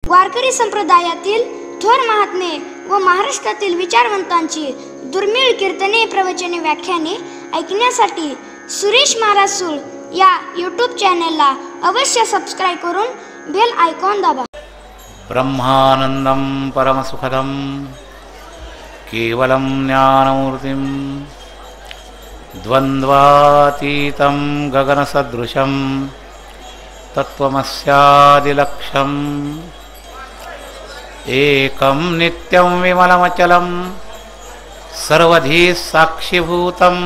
वारकरी संप्रदायातील थोर महात्मे व महाराष्ट्रातील विचारवंतांची दुर्मिळ कीर्तने, प्रवचने, व्याख्याने ऐकण्यासाठी सुरेश महाराज सूळ या यूट्यूब चॅनलला अवश्य सबस्क्राईब करून बेल आयकॉन दाबा. ब्रह्मानंदं परमसुखदं केवलं ज्ञानमूर्तिं द्वन्द्वातीतं गगनसदृशं तत्त्वमस्यादिलक्ष्यम् एकं नित्यं विमलमचलं सर्वधी साक्षिभूतं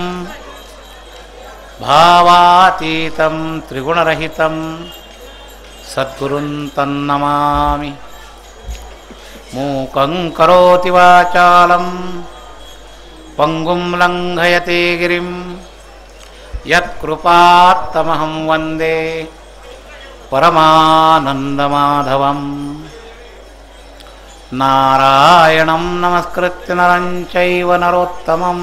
भावातीतं त्रिगुणरहितं सद्गुरुं तन्नमामि. मूकं करोति वाचालं पंगुं लंघयते गिरिं यत्कृपात्तमहं वन्दे परमानन्दमाधवम्. नारायणं नमस्कृत्य नरं चैव नरोत्तमं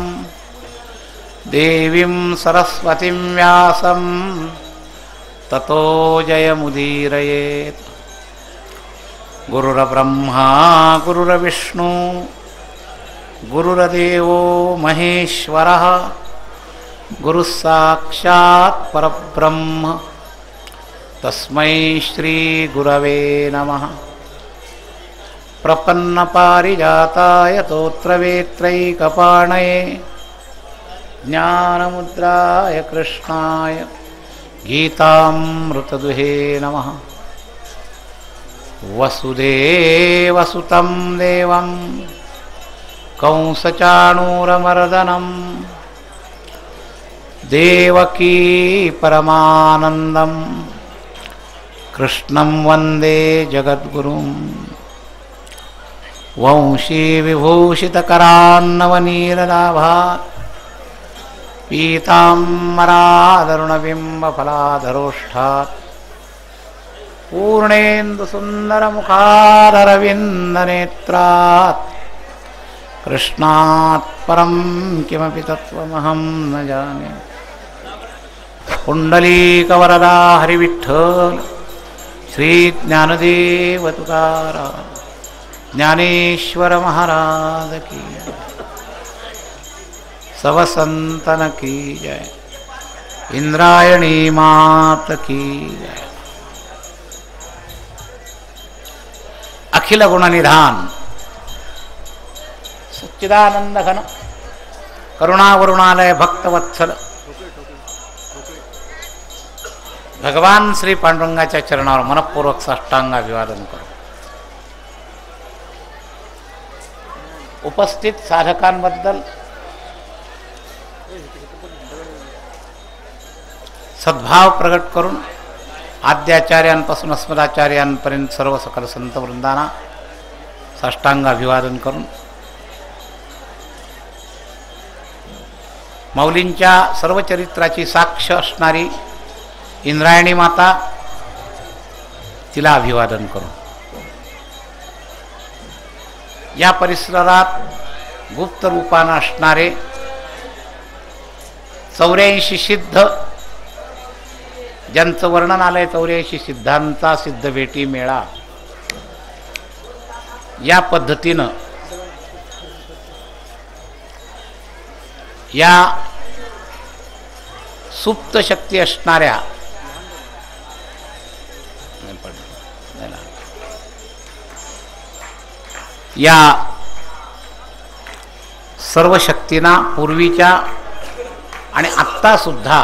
देवीं सरस्वतीं व्यासं ततो जयमुदीरयेत्. गुरुर्ब्रह्मा गुरुर्विष्णु गुरुर्देवो महेश्वरः गुरुः साक्षात् परब्रह्म तस्मै श्री गुरवे नमः. प्रपन्नपारिजाताय तोत्रवेत्रैकपाणये ज्ञानमुद्राय कृष्णाय गीतामृतदुहे नमः. वसुदेवसुतं देवं कंसचाणूरमर्दनं देवकी परमानन्दं कृष्णं वन्दे जगद्गुरुं. वंशी विभूषितकरान्नवनीरदाभात् पीताम्बरादरुणबिम्बफलाधरोष्ठात् पूर्णेन्दुसुन्दरमुखादरविन्दनेत्रात् कृष्णात् परं किमपि तत्त्वमहं न जाने. पुण्डलीकवरदा हरिविठ्ठल श्री ज्ञानदेव तुकाराम ज्ञानेश्वर महाराज की सब संतन की जय. इंद्रायणी मात की जय. अखिल गुणनिधान सच्चिदानंद घन करुणावरुणालय भक्तवत्सल भगवान श्री पांडुरंगाच्या चरणावर मनपूर्वक साष्टांग अभिवादन करो. उपस्थित साधकांबद्दल सद्भाव प्रगट करून आद्याचार्यांपासून अस्मदाचार्यांपर्यंत सर्व सकल संत वृंदांना साष्टांग अभिवादन करून माऊलींच्या सर्व चरित्राची साक्ष असणारी इंद्रायणी माता तिला अभिवादन करून या परिसरात गुप्त रूपाने असणारे 84 सिद्ध ज्यांचं वर्णन आलंय 84 सिद्धांचा सिद्ध भेटी मेळा या पद्धतीनं या सुप्त शक्ती असणाऱ्या या सर्व शक्तींना पूर्वीच्या आणि आत्ता सुद्धा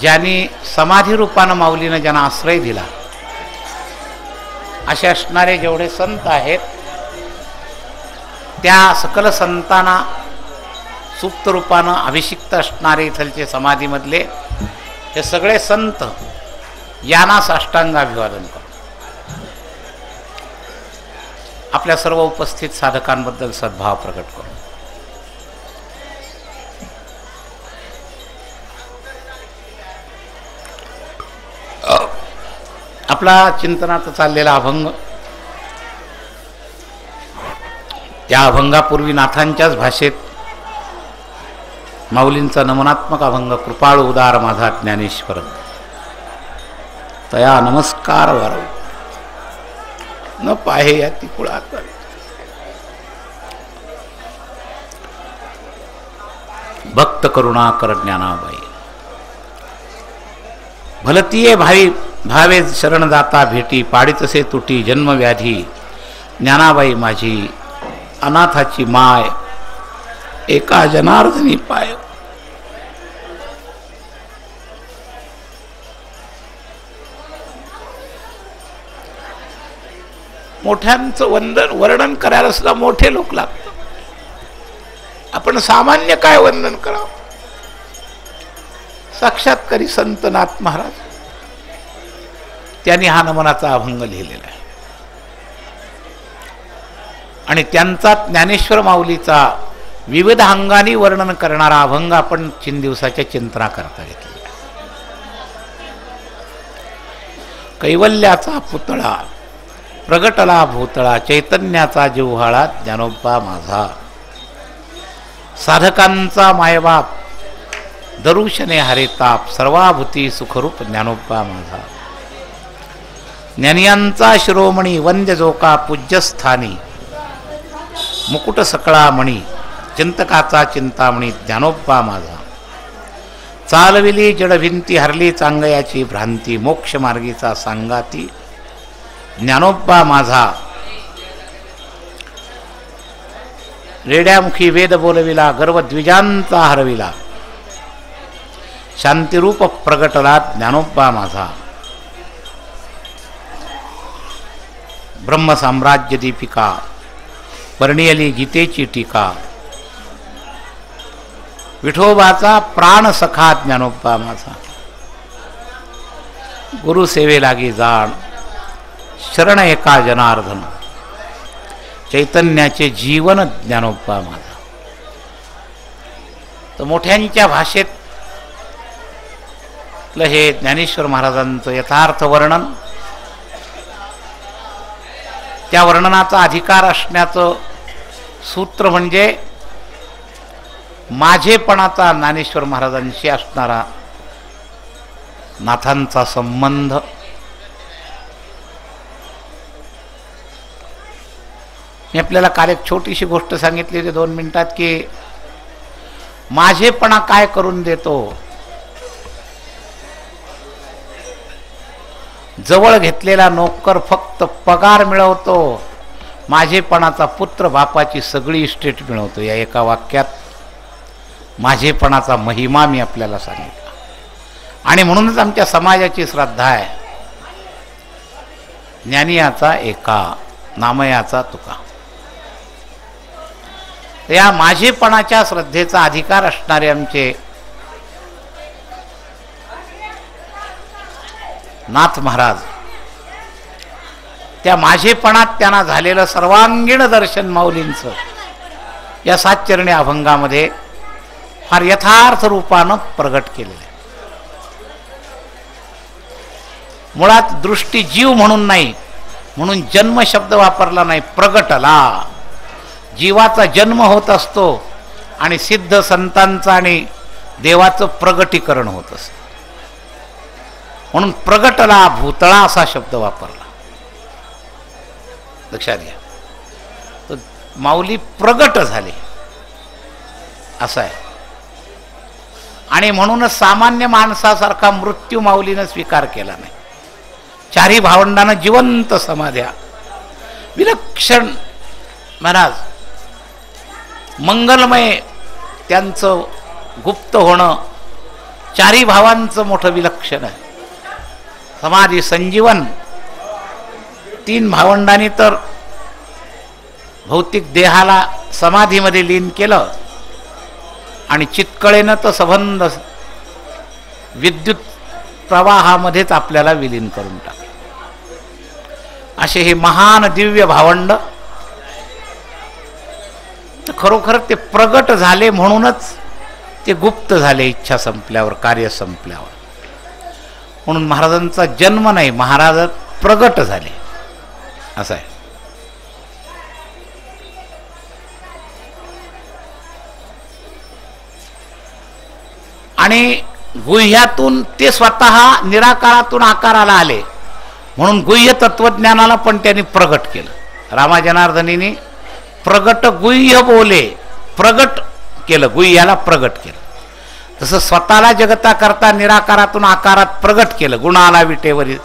ज्यांनी समाधी रूपानं माऊलीनं ज्यांना आश्रय दिला असे असणारे जेवढे संत आहेत त्या सकल संतांना सुप्त रूपानं अभिषिक्त असणारे इथलचे समाधीमधले हे सगळे संत यांना साष्टांग अभिवादन करतो. आपल्या सर्व उपस्थित साधकांबद्दल सद्भाव प्रकट करू. आपला चिंतनात चाललेला अभंग त्या अभंगापूर्वी नाथांच्याच भाषेत माऊलींचा नमनात्मक अभंग कृपाळू उदार माझा ज्ञानेश्वर तया नमस्कार वारव न पाहे या ती कुळात. भक्त करुणा कर ज्ञानाबाई. भलतीये भावी भावे शरण जाता भेटी, पाडितसे तुटी जन्मव्याधी. ज्ञानाबाई माझी अनाथाची माय, एका जनार्दनी पाय. मोठ्यांचं वर्णन करायला सुद्धा मोठे लोक लागतात. आपण सामान्य काय वंदन करावं. साक्षात्कारी संत नाथ महाराज त्यांनी हा नमनाचा अभंग लिहिलेला आहे. आणि त्यांचा ज्ञानेश्वर माऊलीचा विविध अंगांनी वर्णन करणारा अभंग आपण 3 दिवसाच्या चिंतना करता घेतलेला. कैवल्याचा पुतळा प्रगटला भूतळा, चैतन्याचा जिव्हाळा ज्ञानोबा माझा. साधकांचा मायबाप दरुशने हरे ताप, सर्वाभूती सुखरूप ज्ञानोबा माझा. ज्ञानियांचा शिरोमणी वंद्य जोका पूज्यस्थानी, मुकुट सकळा मणी चिंतकाचा चिंतामणी ज्ञानोबा माझा. चालविली जडभिंती हरली चांगयाची भ्रांती, मोक्ष मार्गीचा सांगाती ज्ञानोबा माझा. रेड्यामुखी वेद बोलविला गर्व द्विजांचा हरविला, शांतिरूप प्रगटला ज्ञानोबा माझा. ब्रह्मसाम्राज्य दीपिका वर्णियली गीतेची टीका, विठोबाचा प्राण सखा ज्ञानोबा माझा. गुरुसेवे लागी जाण शरण एका जनार्दन, चैतन्याचे जीवन ज्ञानोबा माझा. तर मोठ्यांच्या भाषेत हे ज्ञानेश्वर महाराजांचं यथार्थ वर्णन, त्या वर्णनाचा अधिकार असण्याचं सूत्र म्हणजे माझेपणाचा ज्ञानेश्वर महाराजांशी असणारा नाथांचा संबंध. मी आपल्याला काल एक छोटीशी गोष्ट सांगितली होती 2 मिनिटात की माझेपणा काय करून देतो. जवळ घेतलेला नोकर फक्त पगार मिळवतो, माझेपणाचा पुत्र बापाची सगळी इस्टेट मिळवतो. या एका वाक्यात माझेपणाचा महिमा मी आपल्याला सांगितला. आणि म्हणूनच आमच्या समाजाची श्रद्धा आहे, ज्ञानियाचा एका नामयाचा तुका. या माझेपणाच्या श्रद्धेचा अधिकार असणारे आमचे नाथ महाराज, त्या माझेपणात त्यांना झालेलं सर्वांगीण दर्शन माऊलींचं या 7 चरणी अभंगामध्ये फार यथार्थ रूपानं प्रगट केलेलं आहे. मुळात दृष्टी जीव म्हणून नाही, म्हणून जन्म शब्द वापरला नाही, प्रगटला. जीवाचा जन्म होत असतो आणि सिद्ध संतांचं आणि देवाचं प्रगटीकरण होत असतं, म्हणून प्रगटला भूतळा असा शब्द वापरला. लक्षात घ्या. तर माऊली प्रगट झाले असं आहे. आणि म्हणूनच सामान्य माणसासारखा मृत्यू माऊलीनं स्वीकार केला नाही. 4ही भावंडांना जिवंत समाध्या, विलक्षण महाराज, मंगलमय त्यांचं गुप्त होणं 4ही भावांचं मोठं विलक्षण आहे. समाधी संजीवन. 3 भावंडांनी तर भौतिक देहाला समाधीमध्ये लीन केलं आणि चितकळेनं तर संबंध विद्युत प्रवाहामध्येच आपल्याला विलीन करून टाकले. असे हे महान दिव्य भावंड तर खरोखर ते प्रगट झाले, म्हणूनच ते गुप्त झाले इच्छा संपल्यावर, कार्य संपल्यावर. म्हणून महाराजांचा जन्म नाही, महाराज प्रगट झाले असं आहे. आणि गुह्यातून ते स्वतः निराकारातून आकाराला आले म्हणून गुह्य तत्वज्ञानाला पण त्यांनी प्रगट केलं. रामा जनार्दनीने प्रगट गुह्य बोले, प्रगट केलं, गुह्याला प्रगट केलं. तसं स्वतःला जगता करता निराकारातून आकारात प्रगट केलं. गुणाला विटेवरी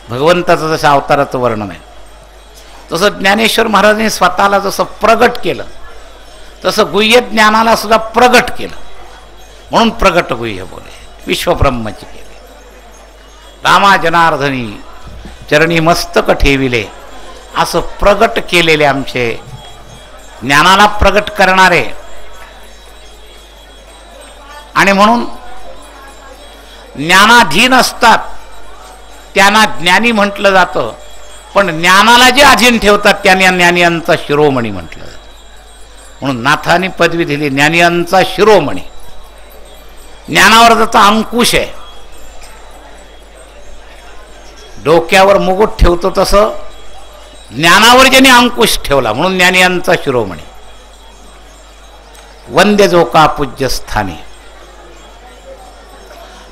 भगवंताचं जसं अवताराचं वर्णन आहे, तसं ज्ञानेश्वर महाराजांनी स्वतःला जसं प्रगट केलं तसं गुह्य ज्ञानाला सुद्धा प्रगट केलं. म्हणून प्रगट गुह्य बोले, विश्वब्रह्मची केले. रामा जनार्दनी चरणी मस्तक ठेविले, असं प्रगट केलेले आमचे ज्ञानाला प्रगट करणारे. आणि म्हणून ज्ञानाधीन असतात त्यांना ज्ञानी म्हटलं जातं, पण ज्ञानाला जे अधीन ठेवतात त्यांना ज्ञानियांचा शिरोमणी म्हटलं जातं. म्हणून नाथांनी पदवी दिली ज्ञानियांचा शिरोमणी. ज्ञानावर त्याचा अंकुश आहे. डोक्यावर मुकुट ठेवतो तसं ज्ञानावर ज्याने अंकुश ठेवला, म्हणून ज्ञानियांचा शिरोमणी. वंद्य जो का पूज्यस्थानी,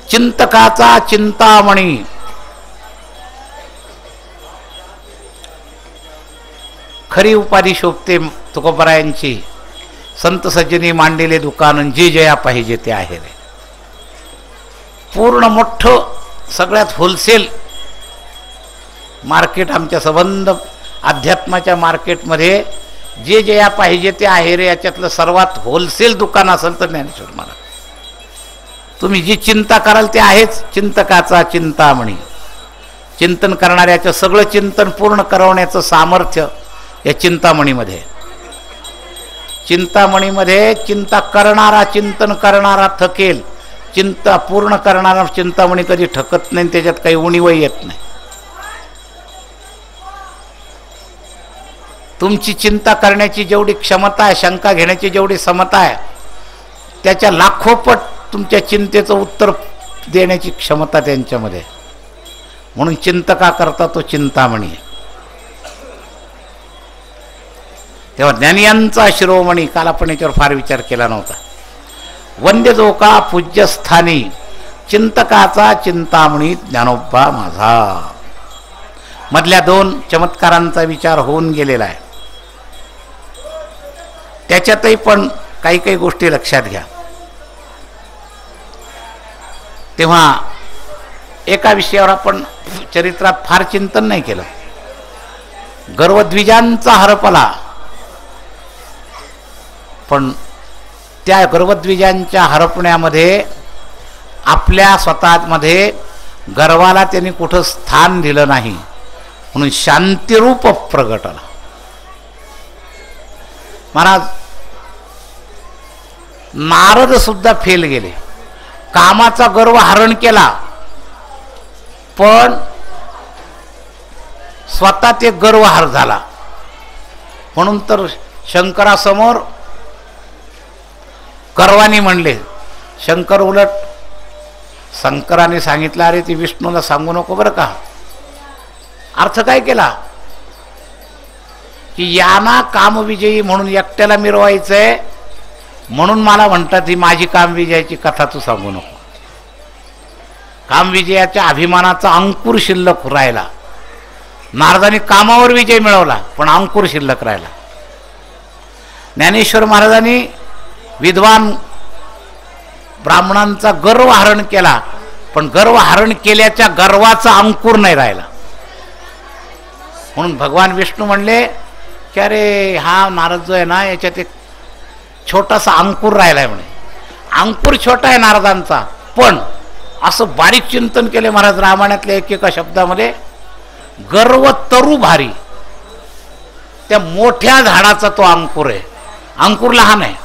चिंतकाचा चिंतामणी. खरी उपाधी शोभते तुकोबरायांची, संत सज्जनी मांडलेले दुकान जे जया पाहिजे ते आहे रे. पूर्ण मोठं सगळ्यात होलसेल मार्केट आमच्या संबंध अध्यात्माच्या मार्केटमध्ये जे जया पाहिजे ते आहे रे याच्यातलं सर्वात होलसेल दुकान असेल तर ज्ञानेश्वर महाराज. तुम्ही जी चिंता कराल ते आहेच. चिंतकाचा चिंतामणी, चिंतन करणाऱ्याचं सगळं चिंतन पूर्ण करवण्याचं सामर्थ्य या चिंतामणीमध्ये. चिंतामणीमध्ये चिंता करणारा चिंतन करणारा थकेल, चिंता पूर्ण करणारा चिंतामणी कधी ठकत नाही, त्याच्यात काही उणीवही येत नाही. तुमची चिंता करण्याची जेवढी क्षमता आहे, शंका घेण्याची जेवढी क्षमता आहे, त्याच्या लाखोपट तुमच्या चिंतेचं उत्तर देण्याची क्षमता त्यांच्यामध्ये. म्हणून चिंतका करता तो चिंतामणी. तेव्हा ज्ञानियांचा शिरोमणी. काल आपण याच्यावर फार विचार केला नव्हता. वंद्य जो का पूज्यस्थानी, चिंतकाचा चिंतामणी ज्ञानोबा माझा. मधल्या दोन चमत्कारांचा विचार होऊन गेलेला आहे. त्याच्यातही पण काही काही गोष्टी लक्षात घ्या. तेव्हा एका विषयावर आपण चरित्रात फार चिंतन नाही केलं. गर्वद्विजांचा हरपला, पण त्या गर्वद्विजांच्या हरपण्यामध्ये आपल्या स्वतःमध्ये गर्वाला त्यांनी कुठं स्थान दिलं नाही, म्हणून शांतिरूप प्रगटला. महाराज नारद सुद्धा फेल गेले. कामाचा गर्व हरण केला, पण स्वतः ते गर्व हार झाला. म्हणून तर शंकरासमोर गर्वाने म्हणले. शंकर उलट शंकराने सांगितलं, अरे ती विष्णूला सांगू नको बरं का. अर्थ काय केला की यांना कामविजयी म्हणून एकट्याला मिरवायचंय, म्हणून मला म्हणतात ही माझी कामविजयाची कथा तू सांगू नको. कामविजयाच्या अभिमानाचा अंकुर शिल्लक राहिला. नारदाने कामावर विजय मिळवला, पण अंकुर शिल्लक राहिला. ज्ञानेश्वर महाराजांनी विद्वान ब्राह्मणांचा गर्व हरण केला, पण गर्व हरण केल्याच्या गर्वाचा अंकुर नाही राहिला. म्हणून भगवान विष्णू म्हणले की अरे हा नारद जो आहे ना, याच्यात एक छोटासा अंकुर राहिलाय म्हणे. अंकुर छोटा आहे नारदांचा, पण असं बारीक चिंतन केले महाराज रामायणातल्या एकेका शब्दामध्ये. गर्व तरु भारी, त्या मोठ्या झाडाचा तो अंकुर आहे. अंकुर लहान आहे.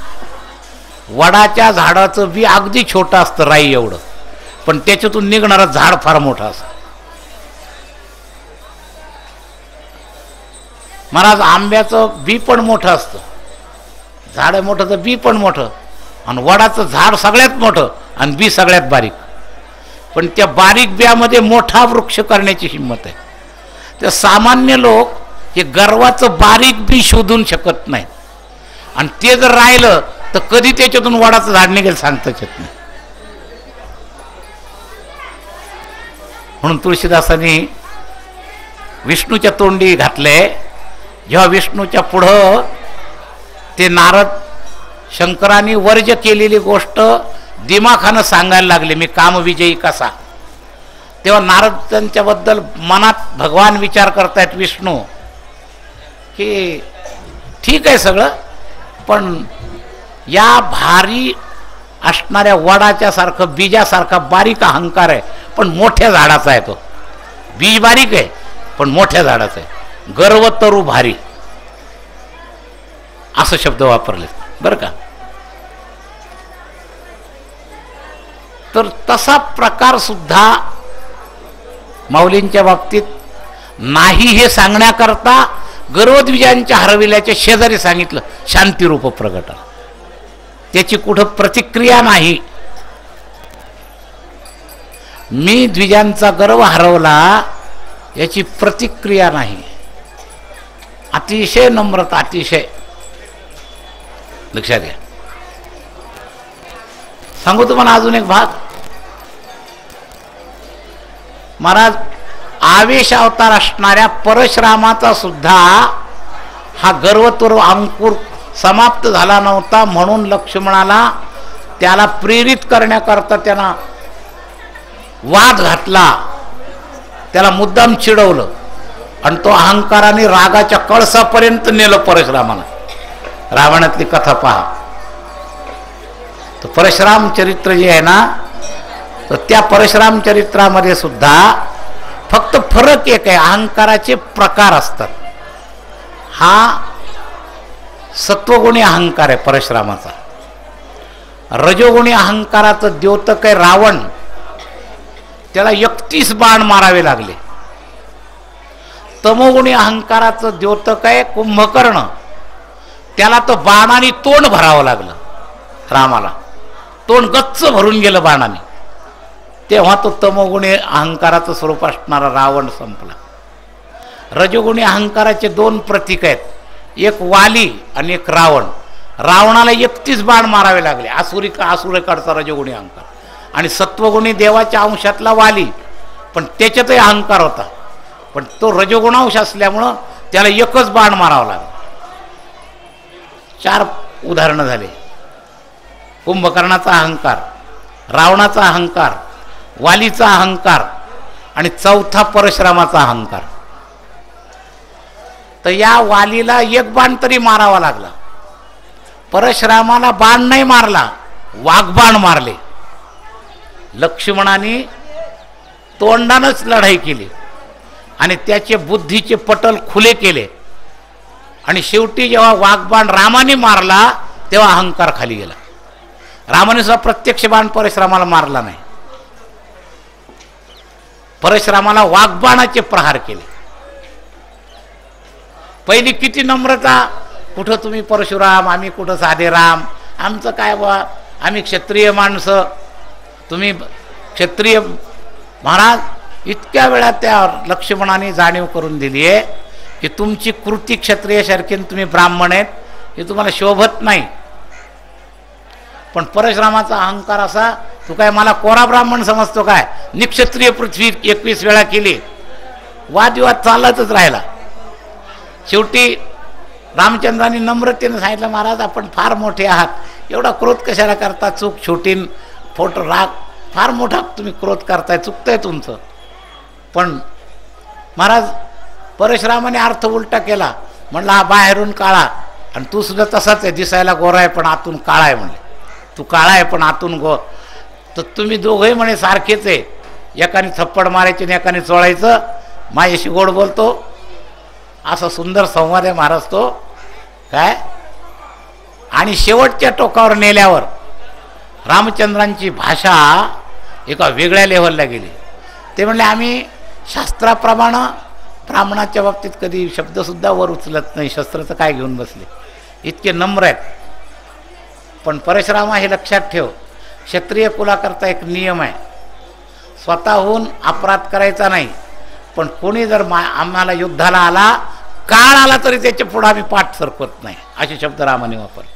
वडाच्या झाडाचं बी अगदी छोटं असतं, राई एवढं, पण त्याच्यातून निघणारं झाड फार मोठं असतं. महाराज आंब्याचं बी पण मोठं असतं, झाड मोठं तर बी पण मोठं, आणि वडाचं झाड सगळ्यात मोठं आणि बी सगळ्यात बारीक. पण त्या बारीक बियामध्ये मोठा वृक्ष करण्याची हिंमत आहे. त्या सामान्य लोक हे गर्वाचं बारीक बी शोधून शकत नाहीत, आणि ते जर राहिलं तर कधी त्याच्यातून वडाचं झाड निघेल सांगताच येत नाही. म्हणून तुळशीदासांनी विष्णूच्या तोंडी घातले. जेव्हा विष्णूच्या पुढं ते नारद शंकरांनी वर्ज केलेली गोष्ट दिमाखानं सांगायला लागले, मी कामविजयी कसा, तेव्हा नारद त्यांच्याबद्दल मनात भगवान विचार करतायत विष्णू की ठीक आहे सगळं, पण या भारी असणाऱ्या वडाच्या सारखं बीजासारखा बारीक अहंकार आहे, पण मोठ्या झाडाचा आहे तो. बीज बारीक आहे पण मोठ्या झाडाचा आहे. गर्व तरू भारी असं शब्द वापरले बरं का. तर तसा प्रकार सुद्धा माऊलींच्या बाबतीत नाही हे सांगण्याकरता गर्वद्विजांच्या हरविल्याच्या शेजारी सांगितलं शांतिरूप प्रगटा. त्याची कुठं प्रतिक्रिया नाही. मी द्विजांचा गर्व हरवला याची प्रतिक्रिया नाही. अतिशय नम्रता, अतिशय. लक्षात घ्या. सांगू तुम्हाला अजून एक भाग. महाराज आवेश अवतार असणाऱ्या परशुरामाचा सुद्धा हा गर्वतुर अंकुर समाप्त झाला नव्हता, म्हणून लक्ष्मणाला त्याला प्रेरित करण्याकरता त्यांना वाद घातला, त्याला मुद्दाम चिडवलं आणि तो अहंकाराने रागाच्या कळसापर्यंत नेलं परशुरामाला. रामायणातली कथा पहा. तर परशुराम चरित्र जे आहे ना, तर त्या परशुराम चरित्रामध्ये सुद्धा फक्त फरक एक आहे, अहंकाराचे प्रकार असतात. हा सत्वगुणी अहंकार आहे परशुरामाचा. रजोगुणी अहंकाराचं द्योतक आहे रावण, त्याला 31 बाण मारावे लागले. तमोगुणी अहंकाराचं द्योतक आहे कुंभकर्ण, त्याला तर बाणाने तोंड भरावं लागलं. रामाला तोंड गच्च भरून गेलं बाणाने. तेव्हा तो तमोगुणी अहंकाराचं स्वरूप असणारा रावण संपला. रजोगुणी अहंकाराचे 2 प्रतीक आहेत, एक वाली आणि एक रावण. रावणाला 31 बाण मारावे लागले, आसुरेकडचा रजोगुणी अहंकार. आणि सत्वगुणी देवाच्या अंशातला वाली, पण त्याच्यातही अहंकार होता, पण तो रजोगुणांश असल्यामुळं त्याला एकच बाण मारावा लागला. 4 उदाहरणं झाले. कुंभकर्णाचा अहंकार, रावणाचा अहंकार, वालीचा अहंकार आणि 4था परशुरामाचा अहंकार. तर या वालीला 1 बाण तरी मारावा लागला. परशुरामाला बाण नाही मारला, वाघबाण मारले. लक्ष्मणाने तोंडानंच लढाई केली आणि त्याचे बुद्धीचे पटल खुले केले. आणि शेवटी जेव्हा वाघबाण रामाने मारला तेव्हा अहंकार खाली गेला. रामाने सुद्धा प्रत्यक्ष बाण परशुरामाला मारला नाही, परशुरामाला वाघबाणाचे प्रहार केले. पहिली किती नम्रता, कुठं तुम्ही परशुराम, आम्ही कुठं साधे राम, आमचं काय बा, आम्ही क्षत्रिय माणसं, तुम्ही क्षत्रिय. महाराज इतक्या वेळा त्या लक्ष्मणाने जाणीव करून दिली आहे की तुमची कृती क्षत्रियसारखी, तुम्ही ब्राह्मण आहेत, हे तुम्हाला शोभत नाही. पण परशुरामाचा अहंकार असा, तू काय मला कोरा ब्राह्मण समजतो काय, निक्षत्रिय पृथ्वी 21 वेळा केली. वादविवाद चालतच राहिला. शेवटी रामचंद्रांनी नम्रतेने सांगितलं, महाराज आपण फार मोठे आहात, एवढा क्रोध कशाला करता, चूक छोटी, फोटो राग, फार मोठा तुम्ही क्रोध करताय, चुकतंय तुमचं. पण महाराज परशुरामाने अर्थ उलटा केला. म्हणला हा बाहेरून काळा आणि तू सुद्धा तसाच आहे, दिसायला गोरा आहे पण आतून काळा आहे. म्हणले तू काळा आहे पण आतून तर तुम्ही दोघंही म्हणे सारखेच आहे. एकाने थप्पड मारायचे आणि एकाने चोळायचं, माझ्याशी गोड बोलतो. असा सुंदर संवाद आहे महाराज तो काय. आणि शेवटच्या टोकावर नेल्यावर रामचंद्रांची भाषा एका वेगळ्या लेव्हलला गेली. ते म्हणले आम्ही शास्त्राप्रमाणे ब्राह्मणाच्या बाबतीत कधी शब्दसुद्धा वर उचलत नाही, शस्त्राचं काय घेऊन बसले, इतके नम्र आहेत. पण परशुरामा हे लक्षात ठेव, क्षत्रिय कुलाकरता एक नियम आहे, स्वतःहून अपराध करायचा नाही. पण कोणी जर आम्हाला युद्धाला आला, काळ आला तरी त्याच्या पुढे आम्ही पाठ सरकवत नाही, असे शब्द रामाने वापरले.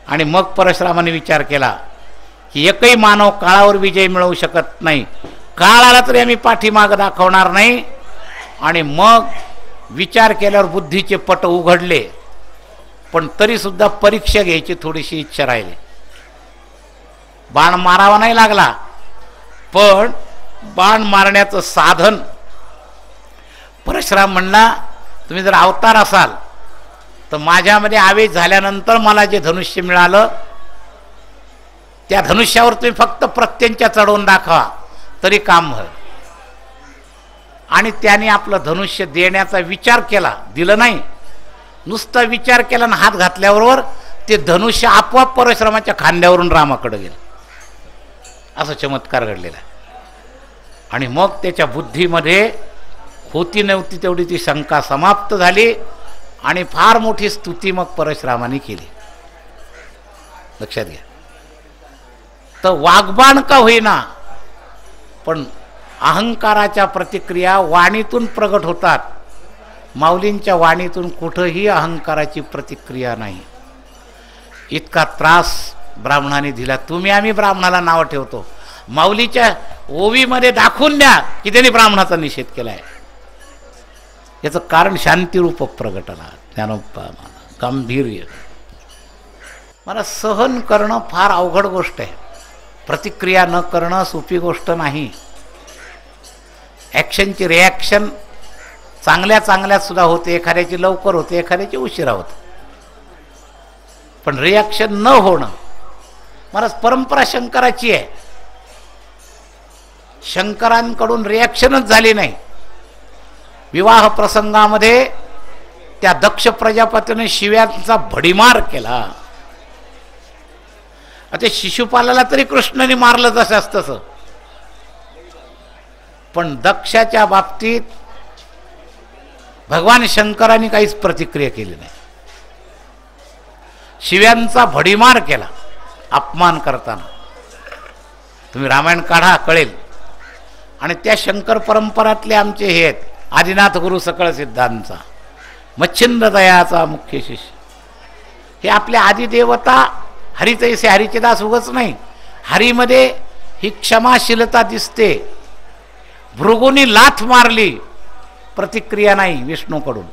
आणि मग परशुरामाने विचार केला की एकही मानव काळावर विजय मिळवू शकत नाही, काळ आला तरी आम्ही पाठीमाग दाखवणार नाही. आणि मग विचार केल्यावर बुद्धीचे पट उघडले, पण तरी सुद्धा परीक्षा घ्यायची थोडीशी इच्छा राहिली. बाण मारावा नाही लागला, पण बाण मारण्याचं साधन परशुराम म्हणला, तुम्ही जर अवतार असाल तर माझ्यामध्ये आवेश झाल्यानंतर मला जे धनुष्य मिळालं त्या धनुष्यावर तुम्ही फक्त प्रत्यंच्या चढवून दाखवा तरी काम होईल. आणि त्याने आपलं धनुष्य देण्याचा विचार केला, दिलं नाही, नुसता विचार केला आणि हात घातल्याबरोबर ते धनुष्य आपोआप परशुरामाच्या खांद्यावरून रामाकडे गेलं. असा चमत्कार घडलेला. आणि मग त्याच्या बुद्धीमध्ये होती नव्हती तेवढी ती शंका समाप्त झाली आणि फार मोठी स्तुती मग परशुरामाने केली. लक्षात घ्या. तर वाग्बाण का होईना, पण अहंकाराच्या प्रतिक्रिया वाणीतून प्रगट होतात. माऊलींच्या वाणीतून कुठंही अहंकाराची प्रतिक्रिया नाही. इतका त्रास ब्राह्मणाने दिला. तुम्ही आम्ही ब्राह्मणाला नाव ठेवतो, माऊलीच्या ओवीमध्ये दाखवून द्या की त्यांनी ब्राह्मणाचा निषेध केलाय. याचं कारण शांतीरूप प्रगटला, ज्ञानोपमा, गांभीर्य. मला सहन करणं फार अवघड गोष्ट आहे. प्रतिक्रिया न करणं सोपी गोष्ट नाही. ॲक्शनची रिॲक्शन चांगल्या चांगल्यात सुद्धा होते, एखाद्याची लवकर होते, एखाद्याची उशिरा होते. पण रिॲक्शन न होणं, मला परंपरा शंकराची आहे. शंकरांकडून रिॲक्शनच झाली नाही. विवाह प्रसंगामध्ये त्या दक्ष प्रजापतीने शिव्यांचा भडीमार केला. आता शिशुपालाला तरी कृष्णाने मारलं तसंच तसं, पण दक्षाच्या बाबतीत भगवान शंकरांनी काहीच प्रतिक्रिया केली नाही. शिव्यांचा भडीमार केला अपमान करताना. तुम्ही रामायण काढा, कळेल. आणि त्या शंकर परंपरातले आमचे हे आहेत आदिनाथ गुरु सकळ सिद्धांचा, मच्छिंद्र दयाचा मुख्य शिष्य. हे आपल्या आदिदेवता हरितैसे हरीचे दास उगच नाही. हरीमध्ये ही क्षमाशीलता दिसते. भृगूंनी लाथ मारली, प्रतिक्रिया नाही विष्णूकडून.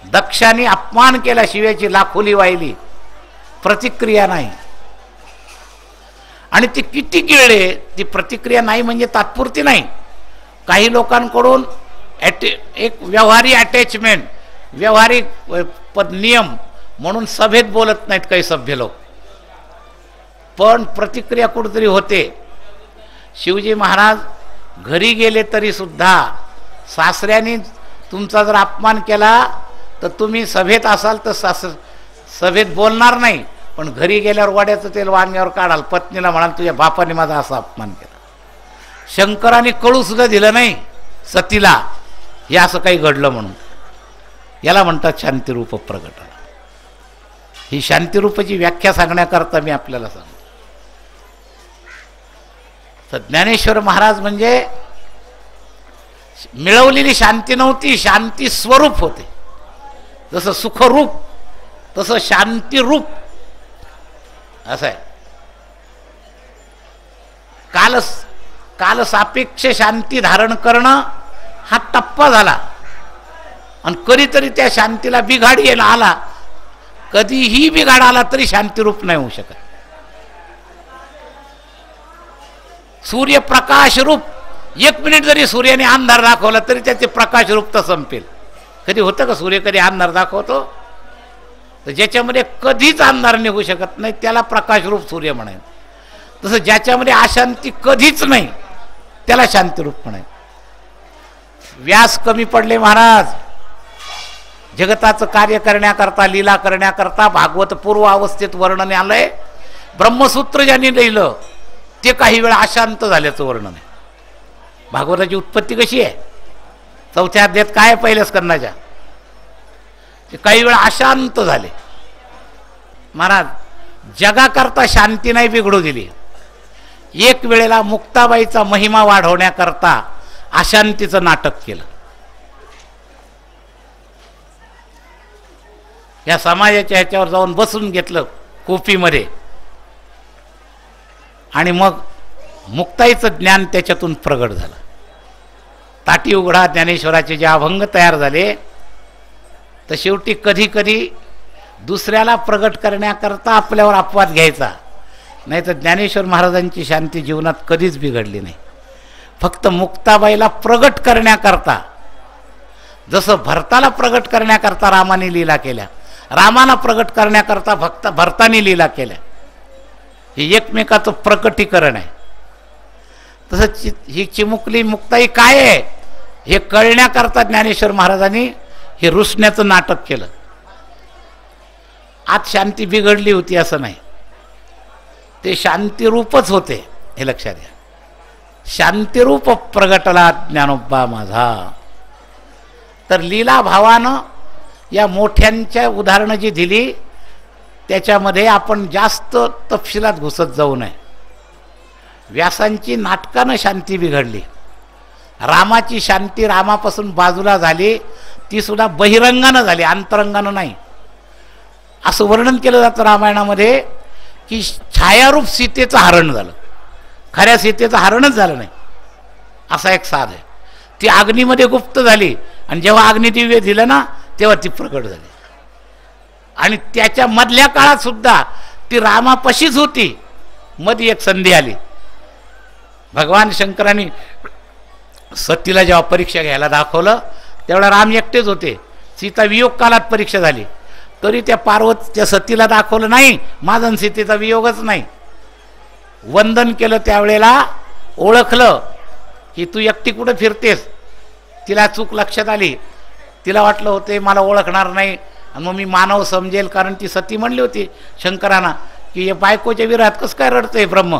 दक्षाने अपमान केला, शिव्याची लाखोली वाहिली, प्रतिक्रिया नाही. आणि ती किती गिळले, ती प्रतिक्रिया नाही म्हणजे तात्पुरती नाही. काही लोकांकडून एक व्यवहारी अटॅचमेंट, व्यवहारिक नियम म्हणून सभेत बोलत नाहीत काही सभ्य लोक, पण प्रतिक्रिया कुठेतरी होते. शिवजी महाराज घरी गेले तरी सुद्धा सासऱ्यांनी तुमचा जर अपमान केला तर तुम्ही सभेत असाल तर सभेत बोलणार नाही, पण घरी गेल्यावर वाड्याचं तेल वांग्यावर काढाल, पत्नीला म्हणाल तुझ्या बापाने माझा असा अपमान केला. शंकराने कळू सुद्धा दिलं नाही सतीला हे असं काही घडलं म्हणून. याला म्हणतात शांतिरूप प्रगटना. ही शांतिरूपाची व्याख्या सांगण्याकरता मी आपल्याला सांगतो. तर ज्ञानेश्वर महाराज म्हणजे मिळवलेली शांती नव्हती, शांती स्वरूप होते. जसं सुखरूप तसं शांतिरूप असं आहे. काल सापेक्ष शांती धारण करणं हा टप्पा झाला आणि कधीतरी त्या शांतीला बिघाड येणं आला. कधीही बिघाड आला तरी शांतिरूप नाही होऊ शकत. सूर्यप्रकाश रूप, 1 मिनिट जरी सूर्याने अंधार दाखवला तरी त्याचे प्रकाश रूप तर संपेल. कधी होतं का सूर्य कधी अंधार दाखवतो? तर ज्याच्यामध्ये कधीच अंधार निघू शकत नाही त्याला प्रकाश रूप सूर्य म्हणायचं. तसं ज्याच्यामध्ये अशांती कधीच नाही त्याला शांतिरूप म्हणायचं. व्यास कमी पडले महाराज. जगताचं कार्य करण्याकरता, लीला करण्याकरता भागवत पूर्व अवस्थेत वर्णन आलंय. ब्रह्मसूत्र ज्यांनी लिहिलं ते काही वेळा अशांत झाल्याचं वर्णन आहे. भागवताची उत्पत्ती कशी आहे? 4थ्या अध्यायात काय आहे पहिल्या स्कंदाच्या? ते काही वेळा अशांत झाले. महाराज जगाकरता शांती नाही बिघडू दिली. एक वेळेला मुक्ताबाईचा महिमा वाढवण्याकरता अशांतीचं नाटक केलं. या समाजाच्या ह्याच्यावर जाऊन बसून घेतलं कोपीमध्ये आणि मग मुक्ताईचं ज्ञान त्याच्यातून प्रगट झालं. ताटी उघडा ज्ञानेश्वराचे जे अभंग तयार झाले, तर शेवटी कधी कधी दुसऱ्याला प्रगट करण्याकरता आपल्यावर अपवाद घ्यायचा, नाही तर ज्ञानेश्वर महाराजांची शांती जीवनात कधीच बिघडली नाही. फक्त मुक्ताबाईला प्रगट करण्याकरता, जसं भरताला प्रगट करण्याकरता रामाने लीला केल्या, रामाला प्रगट करण्याकरता भरताने लीला केल्या, हे एकमेकाचं प्रकटीकरण आहे. तसं ही चिमुकली मुक्ताई काय आहे हे कळण्याकरता ज्ञानेश्वर महाराजांनी हे रुसण्याचं नाटक केलं. आत शांती बिघडली होती असं नाही, ते शांतिरूपच होते हे लक्षात घ्या. शांतिरूप प्रगटला ज्ञानोबा माझा. तर लीला भावानं या मोठ्यांच्या उदाहरणं जी दिली त्याच्यामध्ये आपण जास्त तपशिलात घुसत जाऊ नये. व्यासांची नाटकानं शांती बिघडली, रामाची शांती रामापासून बाजूला झाली, ती सुद्धा बहिरंगानं झाली, अंतरंगानं नाही. असं वर्णन केलं जातं रामायणामध्ये की छायारूप सीतेचं हरण झालं, खऱ्या सीतेचं हरणच झालं नाही. असा एक साध आहे. ती अग्नीमध्ये गुप्त झाली आणि जेव्हा अग्निदिव्य दिलं ना तेव्हा ती प्रकट झाली. आणि त्याच्या मधल्या काळात सुद्धा ती रामापाशीच होती. मध्ये एक संधी आली, भगवान शंकरांनी सतीला जेव्हा परीक्षा घ्यायला दाखवलं तेवढा राम एकटेच होते. सीता वियोग काळात परीक्षा झाली तरी त्या पार्वतीच्या सतीला दाखवलं नाही माझा आणि सीतेचा वियोगच नाही. वंदन केलं त्यावेळेला ओळखलं की तू एकटी कुठं फिरतेस. तिला चूक लक्षात आली, तिला वाटलं होते मला ओळखणार नाही आणि मग मी मानव समजेल, कारण ती सती म्हणली होती शंकरांना की या बायकोच्या विरात कसं काय रडतंय ब्रह्म,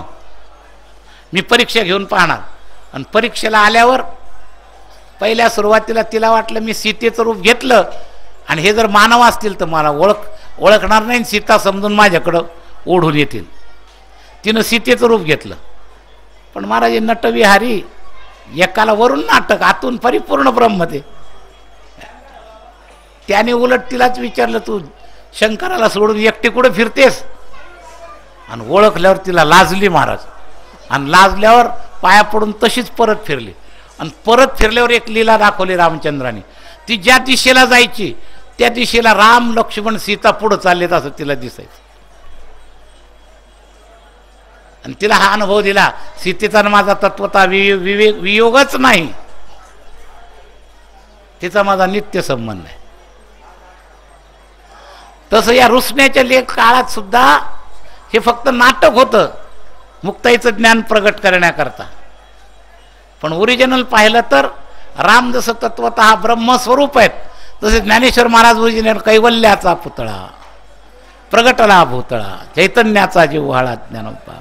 मी परीक्षा घेऊन पाहणार. आणि परीक्षेला आल्यावर पहिल्या सुरुवातीला तिला वाटलं मी सीतेचं रूप घेतलं आणि हे जर मानव असतील तर मला ओळखणार नाही, सीता समजून माझ्याकडं ओढून येतील. तिनं सीतेचं रूप घेतलं. पण महाराज नटविहारी, एकाला वरून नाटक आतून परिपूर्ण ब्रह्म ते. त्याने उलट तिलाच विचारलं तू शंकराला सोडून एकटी कुठे फिरतेस. आणि ओळखल्यावर तिला लाजली महाराज, आणि लाजल्यावर पाया पडून तशीच परत फिरली. आणि परत फिरल्यावर एक लीला दाखवली रामचंद्राने. ती ज्या दिशेला जायची त्या दिशेला राम लक्ष्मण सीता पुढं चाललेत असं तिला दिसायचं. आणि तिला हा अनुभव दिला सीतेचा माझा तत्वता वियोगच नाही, तिचा माझा नित्य संबंध आहे. तसं या रुसण्याच्या काळात सुद्धा हे फक्त नाटक होतं मुक्ताईचं ज्ञान प्रगट करण्याकरता. पण ओरिजिनल पाहिलं तर राम जसं तत्वतः ब्रह्मस्वरूप आहेत तसे ज्ञानेश्वर महाराज ओरिजिनल कैवल्याचा पुतळा, प्रगटला भूतळा, चैतन्याचा जिव्हाळा ज्ञानोबा.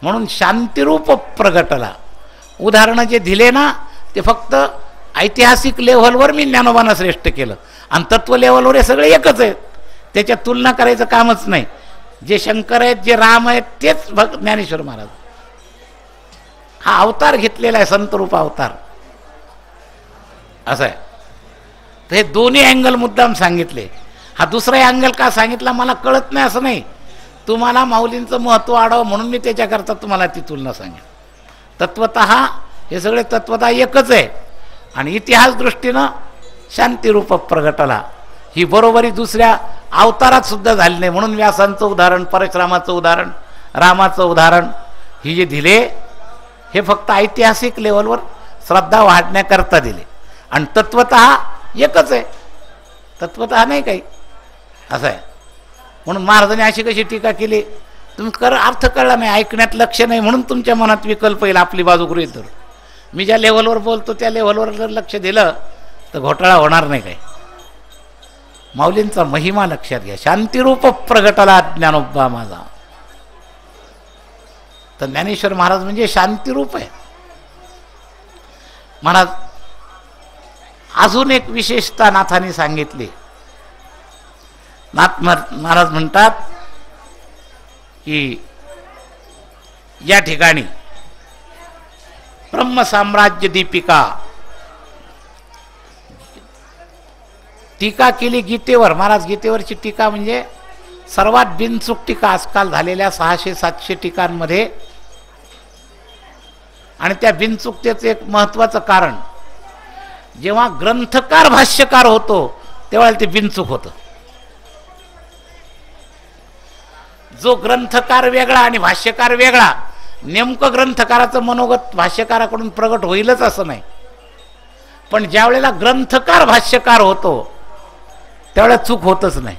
म्हणून शांतिरूप प्रगटला. उदाहरणं जे दिले ना ते फक्त ऐतिहासिक लेव्हलवर मी ज्ञानोबांना श्रेष्ठ केलं, आणि तत्व लेव्हलवर हे सगळे एकच आहेत, त्याच्यात तुलना करायचं कामच नाही. जे शंकर आहेत जे राम आहेत तेच ज्ञानेश्वर महाराज. हा अवतार घेतलेला आहे, संतरूप अवतार असं आहे. तर हे दोन्ही अँगल मुद्दाम सांगितले. हा दुसरा अँगल का सांगितला मला कळत नाही असं नाही, तुम्हाला माऊलींचं महत्त्व वाढावं म्हणून मी त्याच्याकरता तुम्हाला ती तुलना सांगेन. तत्वतः हे सगळे तत्वतः एकच आहे. आणि इतिहास दृष्टीनं शांतिरूप प्रगटला ही बरोबरी दुसऱ्या अवतारात सुद्धा झाली नाही. म्हणून व्यासांचं उदाहरण, परशुरामाचं उदाहरण, रामाचं उदाहरण ही जे दिले हे फक्त ऐतिहासिक लेवलवर श्रद्धा वाढण्याकरता दिले. आणि तत्वतः एकच आहे, तत्वतः नाही काही असं आहे. म्हणून महाराजांनी अशी कशी टीका केली तुम्ही अर्थ कळला नाही, ऐकण्यात लक्ष नाही, म्हणून तुमच्या मनात विकल्प येईल आपली बाजू गृहीत धरून. मी ज्या लेव्हलवर बोलतो त्या लेव्हलवर जर लक्ष दिलं तर घोटाळा होणार नाही काही. माऊलींचा महिमा लक्षात घ्या. शांतिरूप प्रगटला ज्ञानोबा माझा. तर ज्ञानेश्वर महाराज म्हणजे शांतिरूप आहे. महाराज अजून एक विशेषता नाथांनी सांगितली. नाथ महाराज म्हणतात की या ठिकाणी ब्रह्मसाम्राज्य दीपिका टीका केली गीतेवर. महाराज गीतेवरची टीका म्हणजे सर्वात बिनचूक टीका आजकाल झालेल्या 600-700 टीकांमध्ये आणि त्या बिनचुकतेचं एक महत्त्वाचं कारण, जेव्हा ग्रंथकार भाष्यकार होतो तेव्हा ते बिनचूक होतं. जो ग्रंथकार वेगळा आणि भाष्यकार वेगळा, नेमकं ग्रंथकाराचं मनोगत भाष्यकाराकडून प्रगट होईलच असं नाही, पण ज्या वेळेला ग्रंथकार भाष्यकार होतो त्यावेळेला चूक होतच नाही.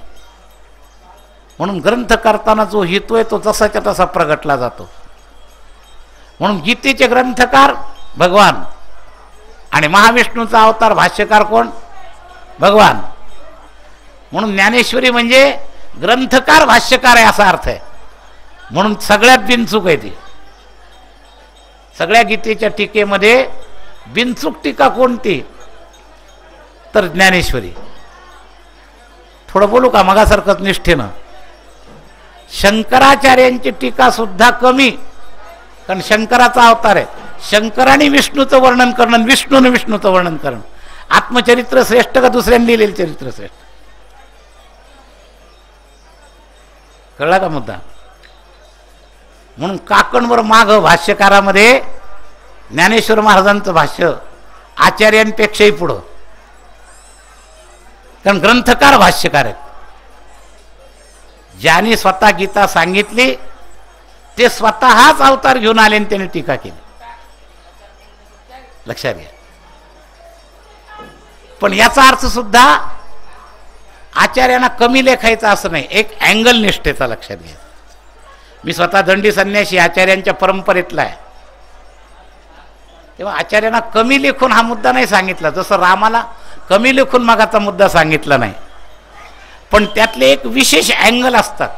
म्हणून ग्रंथ करताना जो हेतू आहे तो जसाच्या तसा प्रगटला जातो. म्हणून गीतेचे ग्रंथकार भगवान आणि महाविष्णूचा अवतार भाष्यकार कोण? भगवान. म्हणून ज्ञानेश्वरी म्हणजे ग्रंथकार भाष्यकार आहे असा अर्थ आहे. म्हणून सगळ्यात बिनचूक आहे ती. सगळ्या गीतेच्या टीकेमध्ये बिनचूक टीका कोणती? तर ज्ञानेश्वरी. थोडं बोलू का मगासारखंच निष्ठेनं? शंकराचार्यांची टीका सुद्धा कमी, कारण शंकराचा अवतार आहे. शंकराने विष्णूचं वर्णन करणं, विष्णूने विष्णूचं वर्णन करणं. आत्मचरित्र श्रेष्ठ का दुसऱ्यांनी लिहिलेलं चरित्र श्रेष्ठ? कळला का मुद्दा? म्हणून काकणवर माग भाष्यकारामध्ये ज्ञानेश्वर महाराजांचं भाष्य आचार्यांपेक्षाही पुढं, कारण ग्रंथकार भाष्यकार आहेत. ज्यांनी स्वतः गीता सांगितली ते स्वतःच अवतार घेऊन आले आणि त्याने टीका केली. लक्षात घ्या. पण याचा अर्थ सुद्धा आचार्यांना कमी लेखायचा असं नाही, एक अँगल निष्ठेचा लक्षात घ्या. मी स्वतः दंडी संन्यासी आचार्यांच्या परंपरेतला आहे, तेव्हा आचार्यांना कमी लेखून हा मुद्दा नाही सांगितला, जसं रामाला कमी लेखून मागाचा मुद्दा सांगितला नाही. पण त्यातले एक विशेष अँगल असतात.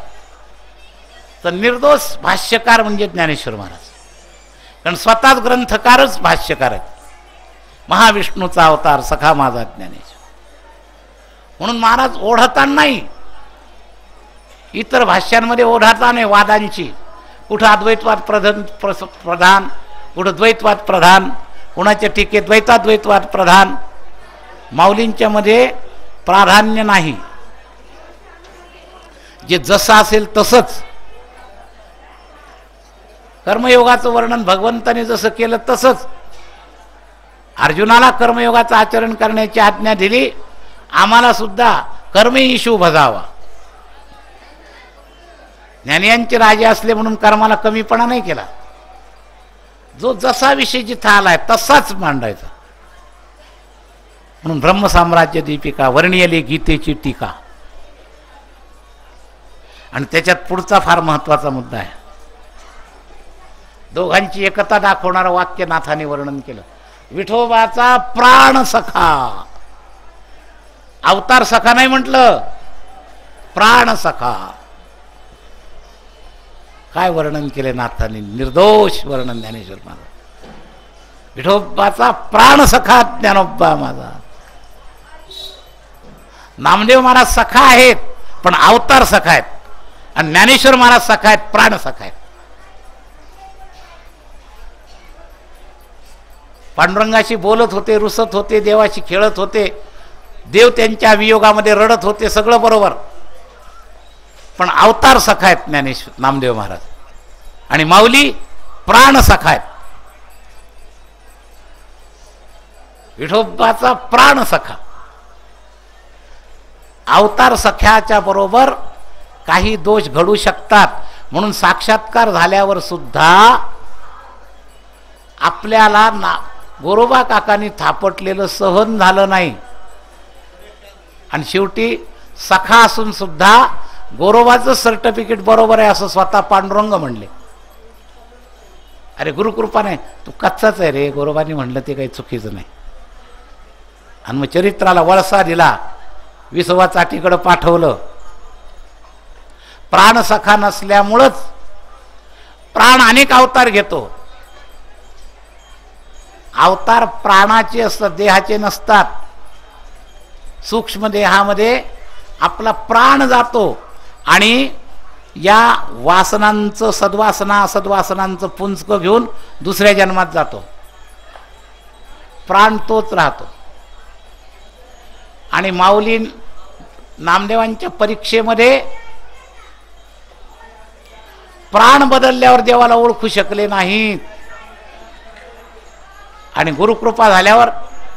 तर निर्दोष भाष्यकार म्हणजे ज्ञानेश्वर महाराज, कारण स्वतःच ग्रंथकारच भाष्यकार आहेत. महाविष्णूचा अवतार सखा माझा ज्ञानेश्वर. म्हणून महाराज ओढताना नाही, इतर भाष्यांमध्ये ओढाता नाही वादांची. कुठं अद्वैतवाद प्रधान, कुठं द्वैतवाद प्रधान, कुणाच्या टीकेत द्वैताद्वैतवाद प्रधान. माऊलींच्या मध्ये प्राधान्य नाही, जे जसं असेल तसंच. कर्मयोगाचं वर्णन भगवंताने जसं केलं तसंच. अर्जुनाला कर्मयोगाचं आचरण करण्याची आज्ञा दिली, आम्हाला सुद्धा कर्मही शुभ भजावा. ज्ञानियांचे राजे असले म्हणून कर्माला कमीपणा नाही केला. जो जसा विषय जिथं आलाय तसाच मांडायचा. म्हणून ब्रह्मसाम्राज्य दीपिका वर्णियली गीतेची टीका. आणि त्याच्यात पुढचा फार महत्वाचा मुद्दा आहे. दोघांची एकता दाखवणारं वाक्य नाथाने वर्णन केलं. विठोबाचा प्राण सखा. अवतार सखा नाही म्हटलं, प्राण सखा. काय वर्णन केले नाथाने? निर्दोष वर्णन ज्ञानेश्वर महाराज. विठोबाचा प्राण सखा ज्ञानोबा माझा. नामदेव महाराज सखा आहेत पण अवतार सखा आहेत, आणि ज्ञानेश्वर महाराज सखा आहेत, प्राण सखा आहेत. पांडुरंगाशी बोलत होते, रुसत होते, देवाशी खेळत होते, देव त्यांच्या वियोगामध्ये रडत होते, सगळं बरोबर. पण अवतार सखा आहेत ज्ञानेश्वर नामदेव महाराज, आणि माऊली प्राण सखा आहेत. विठोबाचा प्राण सखा. अवतार सख्याच्या बरोबर काही दोष घडू शकतात, म्हणून साक्षात्कार झाल्यावर सुद्धा आपल्याला गोरोबा काकांनी थापटलेलं सहन झालं नाही. आणि शेवटी सखा असून सुद्धा गोरोबाचं सर्टिफिकेट बरोबर आहे असं स्वतः पांडुरंग म्हणले. अरे गुरुकृपा नाही, तू कच्चाच आहे रे, गोरोबानी म्हणलं ते काही चुकीचं नाही. आणि मग चरित्राला वळसा दिला, विसवा चाटीकडं पाठवलं. प्राण सखा नसल्यामुळंच प्राण अनेक अवतार घेतो. अवतार प्राणाचे असतात, देहाचे नसतात. सूक्ष्म देहामध्ये आपला प्राण जातो आणि या वासनांचं सद्वासना असद्वासनांचं पुंजक घेऊन दुसऱ्या जन्मात जातो. प्राण तोच राहतो. आणि माऊली नामदेवांच्या परीक्षेमध्ये प्राण बदलल्यावर देवाला ओळखू शकले नाहीत. आणि गुरुकृपा झाल्यावर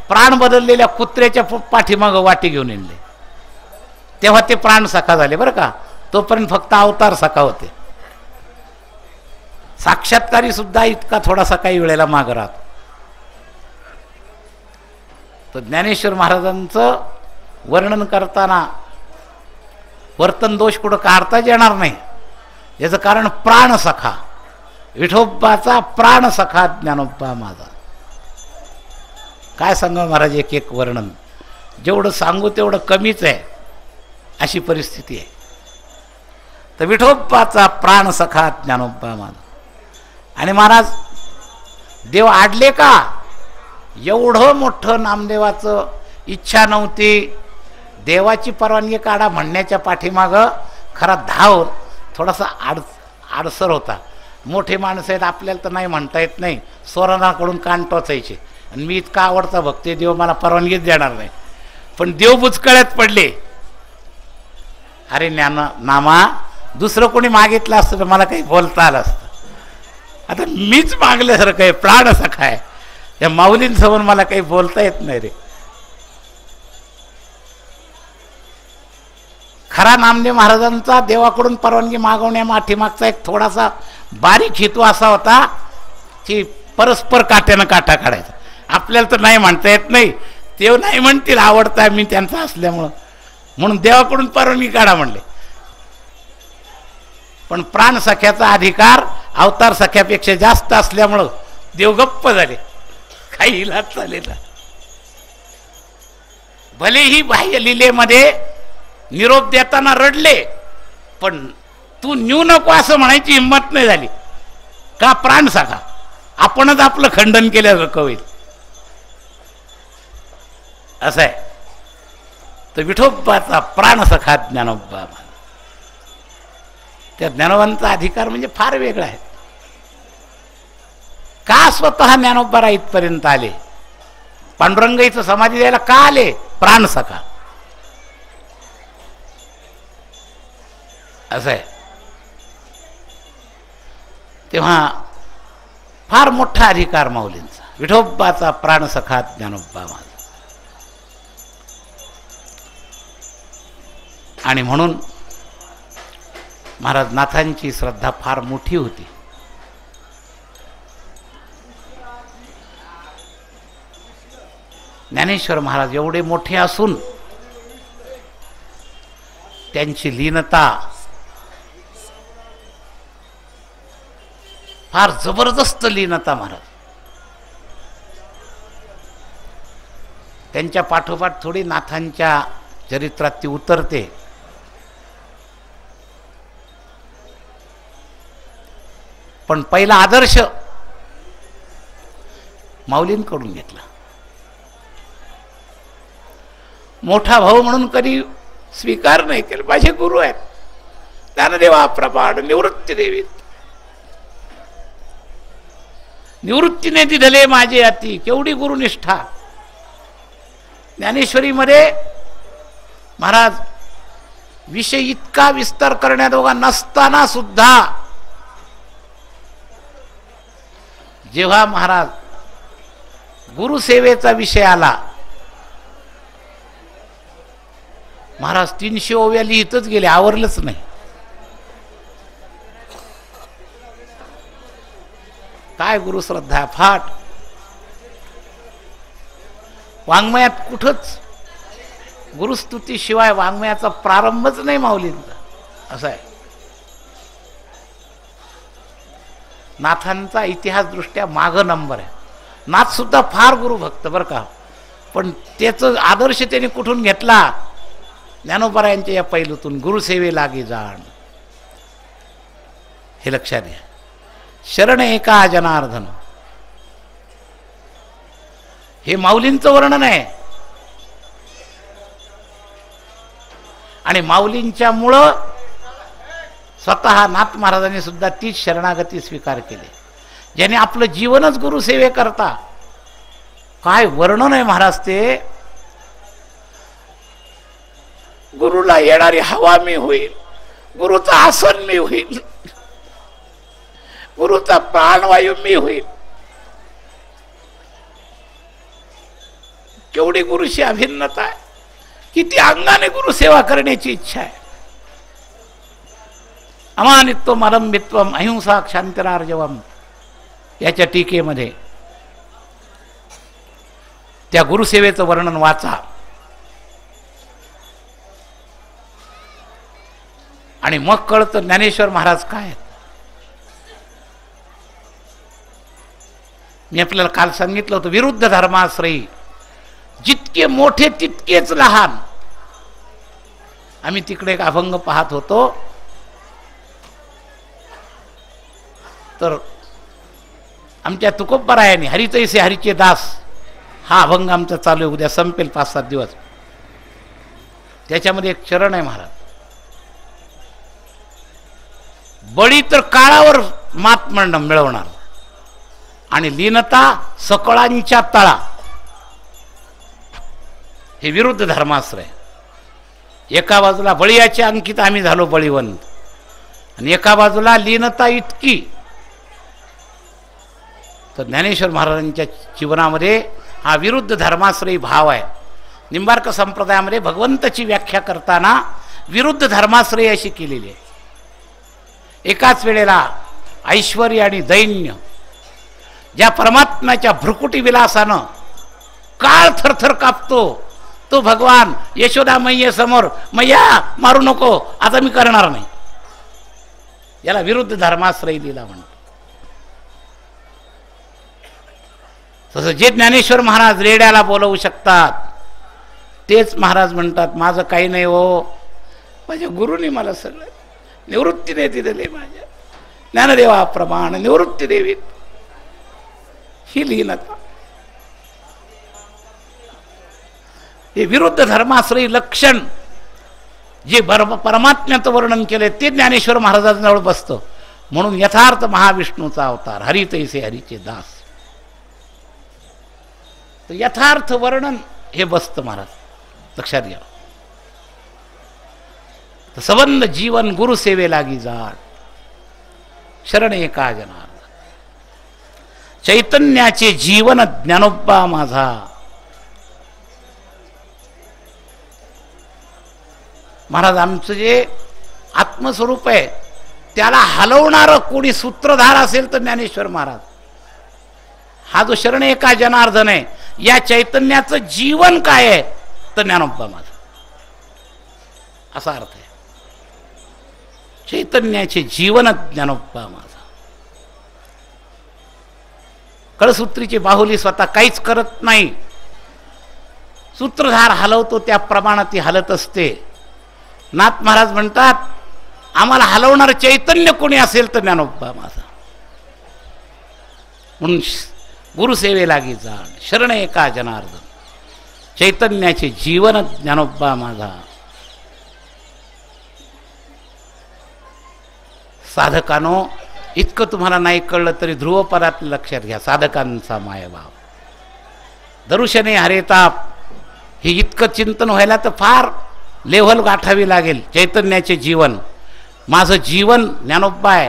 प्राण बदललेल्या कुत्र्याच्या पाठीमागं वाटी घेऊन येले, तेव्हा ते प्राण सखा झाले बरं का. तोपर्यंत फक्त अवतार सखा होते. साक्षात्कारी सुद्धा इतका थोडासा काही वेळेला मागं राहतो. तर ज्ञानेश्वर महाराजांचं वर्णन करताना वर्तन दोष कुठं काढताच येणार नाही. याचं कारण प्राण सखा, विठोबाचा प्राण सखा ज्ञानोबा माझा. काय सांगा महाराज, एक एक वर्णन जेवढं सांगू तेवढं कमीच आहे, अशी परिस्थिती आहे. तर विठोबाचा प्राण सखा ज्ञानोबा माझा. आणि महाराज देव आडले का? एवढं मोठं नामदेवाचं इच्छा नव्हती, देवाची परवानगी काढा म्हणण्याच्या पाठीमागं खरा धाव थोडासा आडसर होता. मोठे माणसं आहेत, आपल्याला तर नाही म्हणता येत नाही, स्वरानाकडून कान टोचायचे. आणि मी इतका आवडता भक्त देव मला परवानगीच देणार नाही. पण देव बुचकळ्यात पडले. अरे नामा दुसरं कोणी मागितलं असतं तर मला काही बोलता आलं असतं. आता मीच मागल्यासारखं आहे, प्राण सखा आहे, या माऊलींसमोर मला काही बोलता येत नाही रे. खरा नामदेव महाराजांचा देवाकडून परवानगी मागवण्यामागचा एक थोडासा बारीक हेतू असा होता की परस्पर काट्यानं काटा काढायचा. आपल्याला तर नाही म्हणता येत नाही, देव नाही म्हणतील आवडता मी त्यांचा असल्यामुळं, म्हणून देवाकडून परवानगी काढा म्हणले. पण प्राण सख्याचा अधिकार अवतार सख्यापेक्षा जास्त असल्यामुळं देव गप्प झाले. काही इलाज चालेल. भलेही बाह्य लिलेमध्ये निरोप देताना रडले, पण तू न्यू नको असं म्हणायची हिंमत नाही झाली. का? प्राण सखा, आपणच आपलं खंडन केल्यासारखं होईल. असं आहे. तर विठोबाचा प्राण सखा ज्ञानोबा. त्या ज्ञानोबांचा अधिकार म्हणजे फार वेगळा आहे. का स्वतः ज्ञानोबा इथपर्यंत आले? पांडुरंग इथं समाधी द्यायला का आले? प्राण सखा. असं आहे. तेव्हा फार मोठा अधिकार माऊलींचा, विठोबाचा प्राण सखा ज्ञानोबा माझा. आणि म्हणून महाराज नाथांची श्रद्धा फार मोठी होती. ज्ञानेश्वर महाराज एवढे मोठे असून त्यांची लीनता फार जबरदस्त लीनता. महाराज त्यांच्या पाठोपाठ थोडी नाथांच्या चरित्रात ती उतरते. पण पहिला आदर्श माऊलींकडून घेतला. मोठा भाऊ म्हणून कधी स्वीकार नाही केला. माझे गुरु आहेत ज्ञानदेवा प्रपाड निवृत्ती देवी, निवृत्तीने दिधले माझे अति. केवढी गुरुनिष्ठा. ज्ञानेश्वरीमध्ये महाराज विषय इतका विस्तार करण्याजोगा नसताना सुद्धा जेव्हा महाराज गुरुसेवेचा विषय आला, महाराज 300 ओव्या लिहितच गेले, आवरलंच नाही. काय गुरुश्रद्धा फाट. वाङ्मयात कुठंच गुरुस्तुतीशिवाय वाङ्मयाचा प्रारंभच नाही माऊलींचा. असं आहे. नाथांचा इतिहास दृष्ट्या मागं नंबर आहे. नाथ सुद्धा फार गुरुभक्त बरं का, पण त्याचं आदर्श त्याने कुठून घेतला? ज्ञानोबा यांच्या या पैलूतून, गुरुसेवे लागी जाण. हे लक्षात घ्या. शरण एका जनार्दन, हे माऊलींचं वर्णन आहे. आणि माऊलींच्या मुळं स्वतः नाथ महाराजांनी सुद्धा तीच शरणागती स्वीकार केली, ज्याने आपलं जीवनच गुरुसेवे करता. काय वर्णन आहे महाराज ते. गुरुला येणारी हवा मी होईल, गुरुचा आसन मी होईल, गुरुचा प्राणवायू मी होईल. केवढी गुरुशी अभिन्नता आहे, किती अंगाने गुरुसेवा करण्याची इच्छा आहे. अमानित्वम अरंभित्वम अहिंसा क्षांतिरार्जवम याच्या टीकेमध्ये त्या गुरुसेवेचं वर्णन वाचा आणि मग कळतं ज्ञानेश्वर महाराज काय आहेत. मी आपल्याला काल सांगितलं होतं, विरुद्ध धर्माश्रयी जितके मोठे तितकेच लहान. आम्ही तिकडे एक अभंग पाहत होतो, तर आमच्या तुकोबरायाने हरितैसे हरीचे दास हा अभंग आमचा चालू आहे, उद्या संपेल 5-7 दिवस. त्याच्यामध्ये एक चरण आहे महाराज, बळी तर काळावर मात मिळवणार आणि लीनता सकळांच्या तळा. हे विरुद्ध धर्माश्रय. एका बाजूला बळीयाच्या अंकित आम्ही झालो बळीवंत, आणि एका बाजूला लीनता इतकी. तर ज्ञानेश्वर महाराजांच्या जीवनामध्ये हा विरुद्ध धर्माश्रयी भाव आहे. निंबार्क संप्रदायामध्ये भगवंताची व्याख्या करताना विरुद्ध धर्माश्रयी अशी केलेली आहे. एकाच वेळेला ऐश्वर्य आणि दैन्य, ज्या परमात्म्याच्या भ्रुकुटी विलासानं काळ थरथर कापतो, तो भगवान यशोदा मैये समोर, मैया मारू नको, आता मी करणार नाही, याला विरुद्ध धर्माश्रयी दिला म्हणतो. तसं जे ज्ञानेश्वर महाराज रेड्याला बोलवू शकतात, तेच महाराज म्हणतात माझं काही नाही हो, माझ्या गुरुने मला सगळं निवृत्ती देती दिली, माझ्या ज्ञानदेवाप्रमाण निवृत्ती देवीत. ही लीनता, हे विरुद्ध धर्माश्रयी लक्षण जे परमात्म्याचं वर्णन केले ते ज्ञानेश्वर महाराजांजवळ बसतं. म्हणून यथार्थ महाविष्णूचा अवतार, हरितैसे हरीचे दास. तर यथार्थ वर्णन हे बसतं महाराज, लक्षात घ्या. तर सबंध जीवन गुरुसेवे लागी जाट, शरण एका जनार्दन, चैतन्याचे जीवन ज्ञानोबा माझा. महाराज आमचं जे आत्मस्वरूप आहे त्याला हलवणारं कोणी सूत्रधार असेल तर ज्ञानेश्वर महाराज. हा जो शरण एका जनार्दन आहे, या चैतन्याचं जीवन काय आहे तर ज्ञानोबा माझा, असा अर्थ आहे. चैतन्याचे जीवन ज्ञानोबा माझा. कळसूत्रीची बाहुली स्वतः काहीच करत नाही, सूत्रधार हलवतो त्याप्रमाणे ती हलत असते. नाथ महाराज म्हणतात आम्हाला हलवणार चैतन्य कोणी असेल तर ज्ञानोबा माझा. म्हणून गुरुसेवे लागी जाण, शरण एका जनार्दन, चैतन्याचे जीवन ज्ञानोबा माझा. साधकानो, इतकं तुम्हाला नाही कळलं तरी ध्रुवपदात लक्षात घ्या, साधकांचा मायभाव. दरुशने हरेताप हे इतकं चिंतन व्हायला तर फार लेव्हल गाठावी लागेल. चैतन्याचे जीवन, माझं जीवन ज्ञानोबा आहे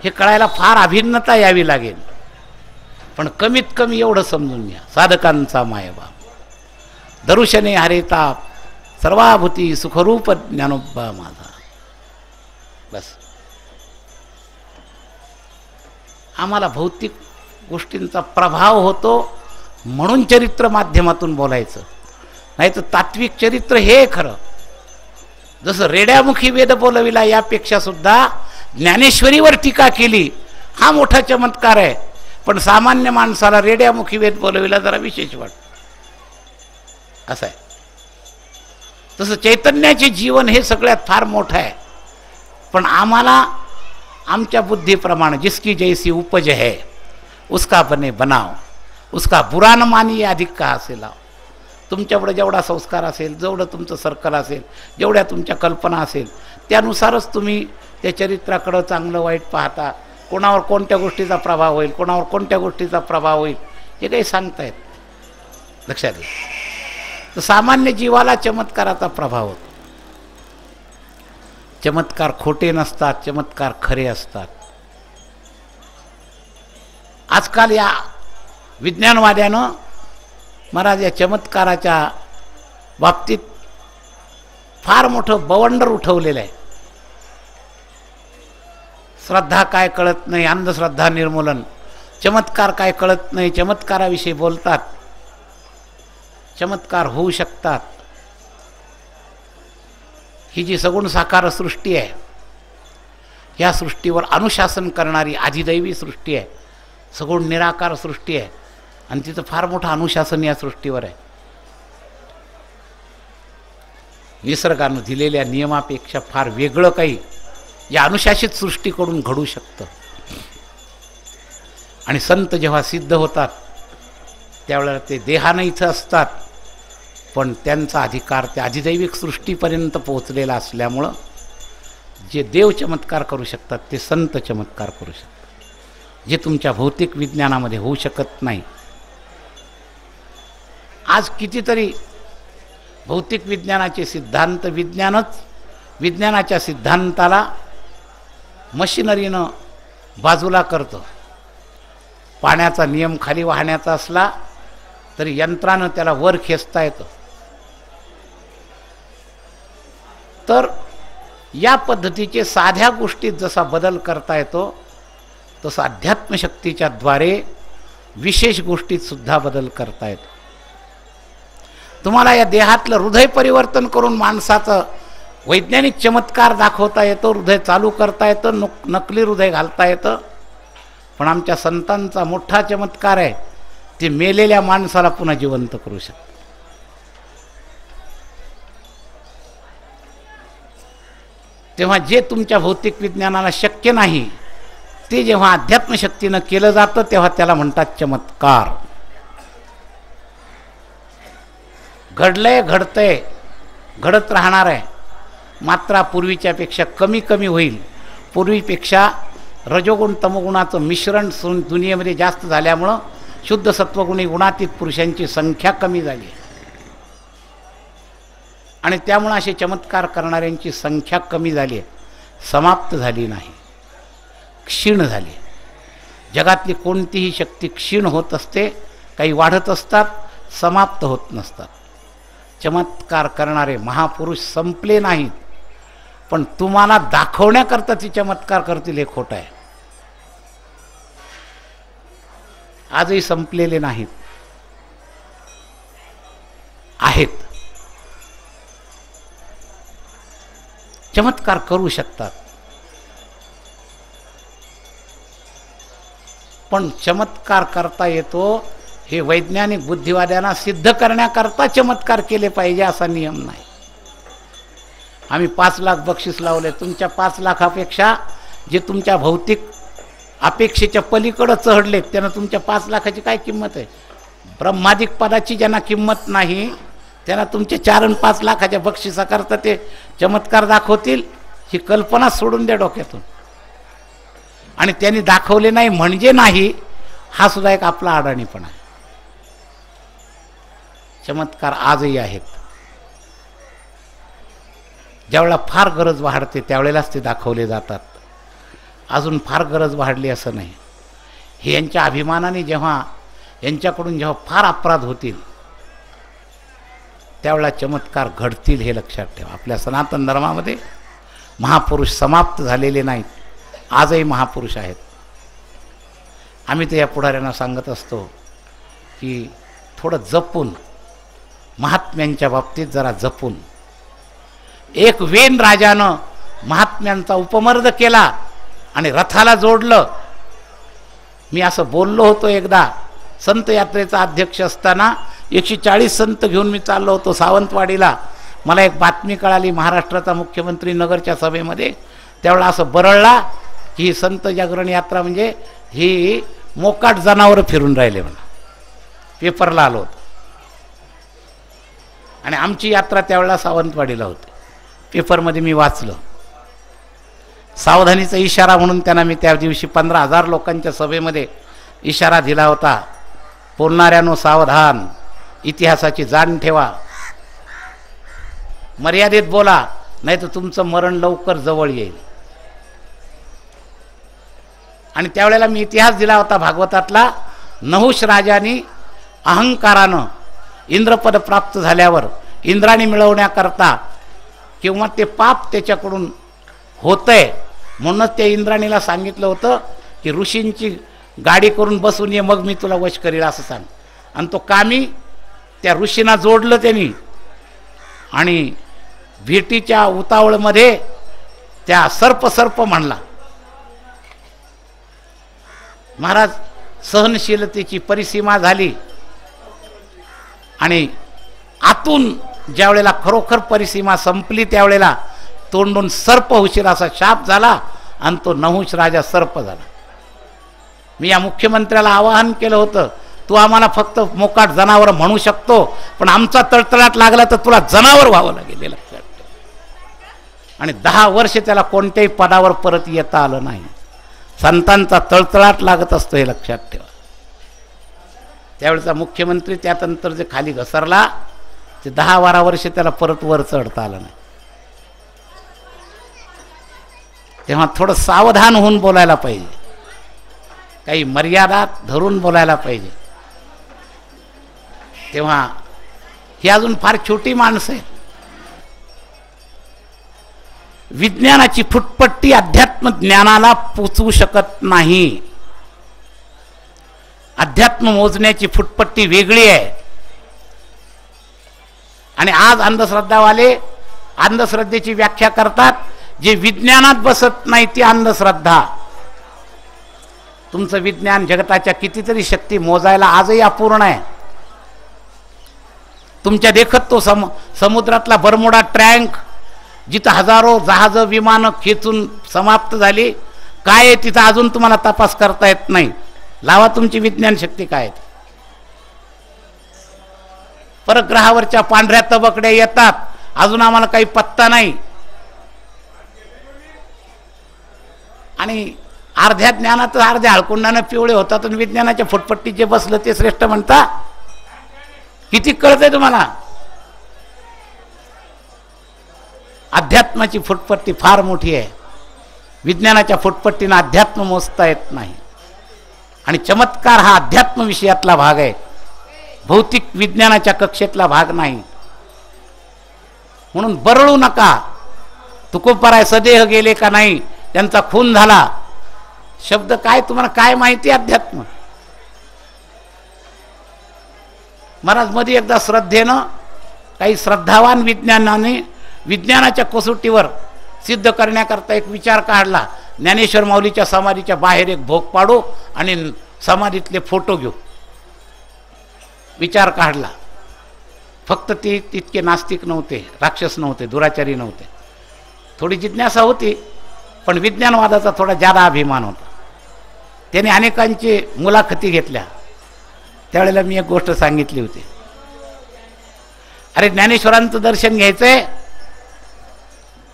हे कळायला फार अभिन्नता यावी लागेल. पण कमीत कमी एवढं समजून घ्या, साधकांचा मायभाव. दरुशने हरेताप सर्वाभूती सुखरूप ज्ञानोबा माझा. बस. आम्हाला भौतिक गोष्टींचा प्रभाव होतो म्हणून चरित्र माध्यमातून बोलायचं, नाही तर तात्विक चरित्र हे खरं. जसं रेड्यामुखी वेद बोलविला यापेक्षा सुद्धा ज्ञानेश्वरीवर टीका केली हा मोठा चमत्कार आहे. पण सामान्य माणसाला रेड्यामुखी वेद बोलविला जरा विशेष वाटतं, असं आहे. तसं चैतन्याचे जीवन हे सगळ्यात फार मोठं आहे. पण आम्हाला आमच्या बुद्धीप्रमाणे जिसकी जैसी उपज है उसका बने बनाव, उसका बुरा न मानिए अधिक का असे लाव. तुमच्याकडे जेवढा संस्कार असेल, जेवढं तुमचं सर्कल असेल, जेवढ्या तुमच्या कल्पना असेल, त्यानुसारच तुम्ही त्या चरित्राकडं चांगलं वाईट पाहता. कोणावर कोणत्या गोष्टीचा प्रभाव होईल, कोणावर कोणत्या गोष्टीचा प्रभाव होईल हे काही सांगता येत, लक्षात घ्या. तर सामान्य जीवाला चमत्काराचा प्रभाव होतो. चमत्कार खोटे नसतात, चमत्कार खरे असतात. आजकाल या विज्ञानवाद्यानं महाराज या चमत्काराच्या बाबतीत फार मोठं बवंडर उठवलेलं आहे. श्रद्धा काय कळत नाही, अंधश्रद्धा निर्मूलन. चमत्कार काय कळत नाही, चमत्काराविषयी बोलतात. चमत्कार होऊ शकतात. ही जी सगुण साकार सृष्टी आहे, या सृष्टीवर अनुशासन करणारी आधिदैवी सृष्टी आहे, सगुण निराकार सृष्टी आहे. आणि तिचं फार मोठं अनुशासन या सृष्टीवर आहे. निसर्गानं दिलेल्या नियमापेक्षा फार वेगळं काही या अनुशासित सृष्टीकडून घडू शकतं. आणि संत जेव्हा सिद्ध होतात त्यावेळेला ते देहानं इथं असतात, पण त्यांचा अधिकार त्या अधिदैविक सृष्टीपर्यंत पोहोचलेला असल्यामुळं जे देव चमत्कार करू शकतात ते संत चमत्कार करू शकतात, जे तुमच्या भौतिक विज्ञानामध्ये होऊ शकत नाही. आज कितीतरी भौतिक विज्ञानाचे सिद्धांत विज्ञानाच्या सिद्धांताला मशिनरीनं बाजूला करतं. पाण्याचा नियम खाली वाहण्याचा असला तरी यंत्रानं त्याला वर खेचता येतं. तर या पद्धतीचे साध्या गोष्टीत जसा बदल करता येतो तसा अध्यात्मशक्तीच्या द्वारे विशेष गोष्टीत सुद्धा बदल करता येतो. तुम्हाला या देहातलं हृदय परिवर्तन करून माणसाचं वैज्ञानिक चमत्कार दाखवता येतो, हृदय चालू करता येतं, नकली हृदय घालता येतं. पण आमच्या संतांचा मोठा चमत्कार आहे, ते मेलेल्या माणसाला पुन्हा जिवंत करू शकतात. तेव्हा जे तुमच्या भौतिक विज्ञानाला शक्य नाही ते जेव्हा अध्यात्मशक्तीनं केलं जातं तेव्हा त्याला म्हणतात चमत्कार. घडलंय, घडतंय, घडत राहणार आहे. मात्रा पूर्वीच्यापेक्षा कमी कमी होईल. पूर्वीपेक्षा रजोगुण तमोगुणाचं मिश्रण दुनियेमध्ये जास्त झाल्यामुळं शुद्ध सत्वगुणी गुणातीत पुरुषांची संख्या कमी झाली आहे. आणि त्यामुळं असे चमत्कार करणाऱ्यांची संख्या कमी झाली आहे, समाप्त झाली नाही, क्षीण झाली. जगातली कोणतीही शक्ती क्षीण होत असते, काही वाढत असतात, समाप्त होत नसतात. चमत्कार करणारे महापुरुष संपले नाहीत, पण तुम्हाला दाखवण्याकरता ती चमत्कार करतील हे खोटं आहे. आजही संपलेले नाहीत, आहेत. चमत्कार करू शकतात, पण चमत्कार करता येतो हे वैज्ञानिक बुद्धिवाद्यांना सिद्ध करण्याकरता चमत्कार केले पाहिजे असा नियम नाही. आम्ही 5 लाख बक्षीस लावले. तुमच्या 5 लाखापेक्षा जे तुमच्या भौतिक अपेक्षेच्या पलीकडं चढलेत त्यांना तुमच्या 5 लाखाची काय किंमत आहे? ब्रह्मादिक पदाची ज्यांना किंमत नाही त्यांना तुमच्या 4 आणि 5 लाखाच्या बक्षिसाकरता ते चमत्कार दाखवतील, ही कल्पना सोडून द्या डोक्यातून. आणि त्यांनी दाखवले नाही म्हणजे नाही, हा सुद्धा एक आपला अडाणीपणा आहे. चमत्कार आजही आहेत. ज्यावेळेला फार गरज वाढते त्यावेळेलाच ते दाखवले जातात. अजून फार गरज वाढली असं नाही. हे यांच्या अभिमानाने यांच्याकडून जेव्हा फार अपराध होतील त्यावेळेला चमत्कार घडतील हे लक्षात ठेवा. आपल्या सनातन धर्मामध्ये महापुरुष समाप्त झालेले नाहीत, आजही महापुरुष आहेत. आम्ही तर या पुढाऱ्यांना सांगत असतो की थोडं जपून, महात्म्यांच्या बाबतीत जरा जपून. एक वेन राजानं महात्म्यांचा उपमर्द केला आणि रथाला जोडलं. मी असं बोललो होतो एकदा, संत यात्रेचा अध्यक्ष असताना 140 संत घेऊन मी चाललो होतो सावंतवाडीला. मला एक बातमी कळाली महाराष्ट्राचा मुख्यमंत्री नगरच्या सभेमध्ये. त्यावेळेला असं बरळला की ही संत जागरण यात्रा म्हणजे ही मोकाट जनावरं फिरून राहिले म्हणा. पेपरला आलो होतं आणि आमची यात्रा त्यावेळेला सावंतवाडीला होती. पेपरमध्ये मी वाचलं. सावधानीचा इशारा म्हणून त्यांना मी त्या दिवशी 15,000 लोकांच्या सभेमध्ये इशारा दिला होता. बोलणाऱ्यानो सावधान, इतिहासाची जाण ठेवा, मर्यादेत बोला, नाही तर तुमचं मरण लवकर जवळ येईल. आणि त्यावेळेला मी इतिहास दिला होता भागवतातला. नहुष राजाने अहंकारानं इंद्रपद प्राप्त झाल्यावर इंद्राणी मिळवण्याकरता किंवा ते पाप त्याच्याकडून होतंय म्हणूनच त्या इंद्राणीला सांगितलं होतं की ऋषींची गाडी करून बसून ये, मग मी तुला वश करील असं सांग. आणि तो कामी त्या ऋषींना जोडलं त्यांनी आणि भेटीच्या उतावळमध्ये त्या सर्प म्हणला. महाराज सहनशीलतेची परिसीमा झाली आणि आतून ज्या वेळेला खरोखर परिसीमा संपली त्यावेळेला तोंडून सर्प होशील असा शाप झाला आणि तो नहुष राजा सर्प झाला. मी या मुख्यमंत्र्याला आवाहन केलं होतं, तू आम्हाला फक्त मोकाट जनावर म्हणू शकतो, पण आमचा तळतळाट लागला तर तुला जनावर व्हावं लागेल हे लक्षात ठेव. आणि 10 वर्ष त्याला कोणत्याही पदावर परत येता आलं नाही. संतांचा तळतळाट लागत असतो हे लक्षात ठेवा. त्यावेळेचा मुख्यमंत्री त्यानंतर जे खाली घसरला ते 10-12 वर्ष त्याला परत वर चढता आलं नाही. तेव्हा थोडं सावधान होऊन बोलायला पाहिजे, काही मर्यादा धरून बोलायला पाहिजे. तेव्हा ही अजून फार छोटी माणसं आहेत. विज्ञानाची फुटपट्टी अध्यात्म ज्ञानाला पोचवू शकत नाही. अध्यात्म मोजण्याची फुटपट्टी वेगळी आहे. आणि आज अंधश्रद्धावाले अंधश्रद्धेची व्याख्या करतात, जे विज्ञानात बसत नाही ती अंधश्रद्धा. तुमचं विज्ञान जगताच्या कितीतरी शक्ती मोजायला आजही अपूर्ण आहे. तुमच्या देखत तो समुद्रातला बर्मुडा ट्रँक जिथं हजारो जहाजं विमानं खेचून समाप्त झाली, काय आहे तिथं अजून तुम्हाला तपास करता येत नाही. लावा तुमची विज्ञान शक्ती काय आहे. परग्रहावरच्या पांढऱ्या तबकड्या येतात, अजून आम्हाला काही पत्ता नाही. आणि अर्ध्या ज्ञानात अर्ध्या हळकुंडानं पिवळे होतात आणि विज्ञानाच्या फुटपट्टी जे बसलं ते श्रेष्ठ म्हणता. किती कळतंय तुम्हाला. अध्यात्माची फुटपट्टी फार मोठी आहे. विज्ञानाच्या फुटपट्टीनं अध्यात्म मोजता येत नाही. आणि चमत्कार हा अध्यात्म विषयातला भाग आहे, भौतिक विज्ञानाच्या कक्षेतला भाग नाही. म्हणून बरळू नका. तुकोबराय सदेह गेले का नाही, त्यांचा खून झाला. शब्द काय तुम्हाला काय माहिती अध्यात्म. महाराज मध्ये एकदा श्रद्धेनं काही श्रद्धावान विज्ञानाच्या कसोटीवर सिद्ध करण्याकरता एक विचार काढला. ज्ञानेश्वर माऊलीच्या समाधीच्या बाहेर एक भोग पाडू आणि समाधीतले फोटो घेऊ. विचार काढला. फक्त ते तितके नास्तिक नव्हते, राक्षस नव्हते, दुराचारी नव्हते. थोडी जिज्ञासा होती, पण विज्ञानवादाचा थोडा जादा अभिमान होता. त्याने अनेकांची मुलाखती घेतल्या. त्यावेळेला मी एक गोष्ट सांगितली होती, अरे ज्ञानेश्वरांचं दर्शन घ्यायचंय,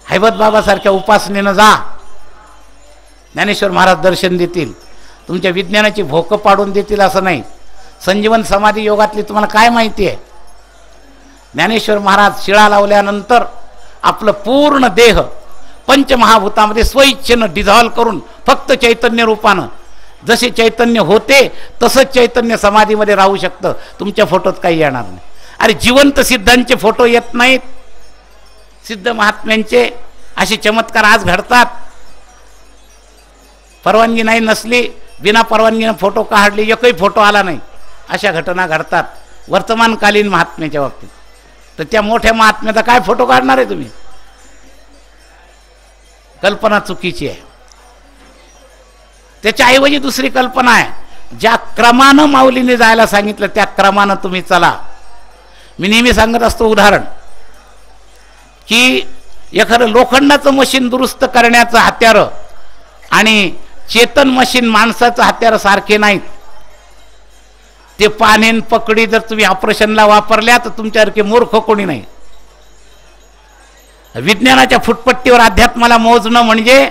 हैबत बाबासारख्या उपासनेनं जा, ज्ञानेश्वर महाराज दर्शन देतील. तुमच्या विज्ञानाची भोकं पाडून देतील असं नाही. संजीवन समाधी योगातली तुम्हाला काय माहिती आहे. ज्ञानेश्वर महाराज शिळा लावल्यानंतर आपलं पूर्ण देह पंचमहाभूतामध्ये स्वइच्छेनं डिझॉल्व करून फक्त चैतन्य रूपानं, जसे चैतन्य होते तसंच चैतन्य समाधीमध्ये राहू शकतं. तुमच्या फोटोत काही येणार नाही. अरे जिवंत सिद्धांचे फोटो येत नाहीत. सिद्ध महात्म्यांचे असे चमत्कार आज घडतात. परवानगी नाही नसली, बिना परवानगीनं फोटो काढले, एकही फोटो आला नाही, अशा घटना घडतात वर्तमानकालीन महात्म्याच्या बाबतीत. तर त्या मोठ्या महात्म्याचा काय फोटो काढणार आहे तुम्ही. कल्पना चुकीची आहे. त्याच्याऐवजी दुसरी कल्पना आहे. ज्या क्रमानं माऊलीने जायला सांगितलं त्या क्रमानं तुम्ही चला. मी नेहमी सांगत असतो उदाहरण, की एखादं लोखंडाचं मशीन दुरुस्त करण्याचं हत्यार आणि चेतन मशीन माणसाचं हत्यार सारखे नाहीत. ते पानेन पकडी जर तुम्ही ऑपरेशनला वापरल्या तर तुमच्यासारखे मूर्ख कोणी नाही. विज्ञानाच्या फुटपट्टीवर अध्यात्माला मोजणं म्हणजे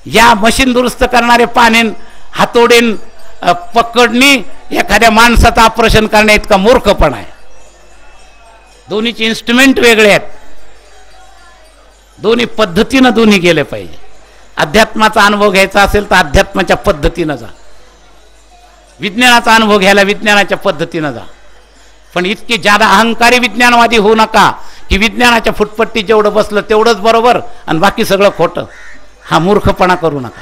या मशीन दुरुस्त करणारे पानेन हातोडेन पकडणी एखाद्या माणसाचं ऑपरेशन करण्या इतका मूर्खपणा आहे. दोन्हीचे इन्स्ट्रुमेंट वेगळे आहेत. दोन्ही पद्धतीनं दोन्ही गेले पाहिजे. अध्यात्माचा अनुभव घ्यायचा असेल तर अध्यात्माच्या पद्धतीनं जा. विज्ञानाचा अनुभव घ्यायला विज्ञानाच्या पद्धतीनं जा. पण इतकी जादा अहंकारी विज्ञानवादी होऊ नका की विज्ञानाच्या फुटपट्टी जेवढं बसलं तेवढंच बरोबर आणि बाकी सगळं खोटं. हा मूर्खपणा करू नका.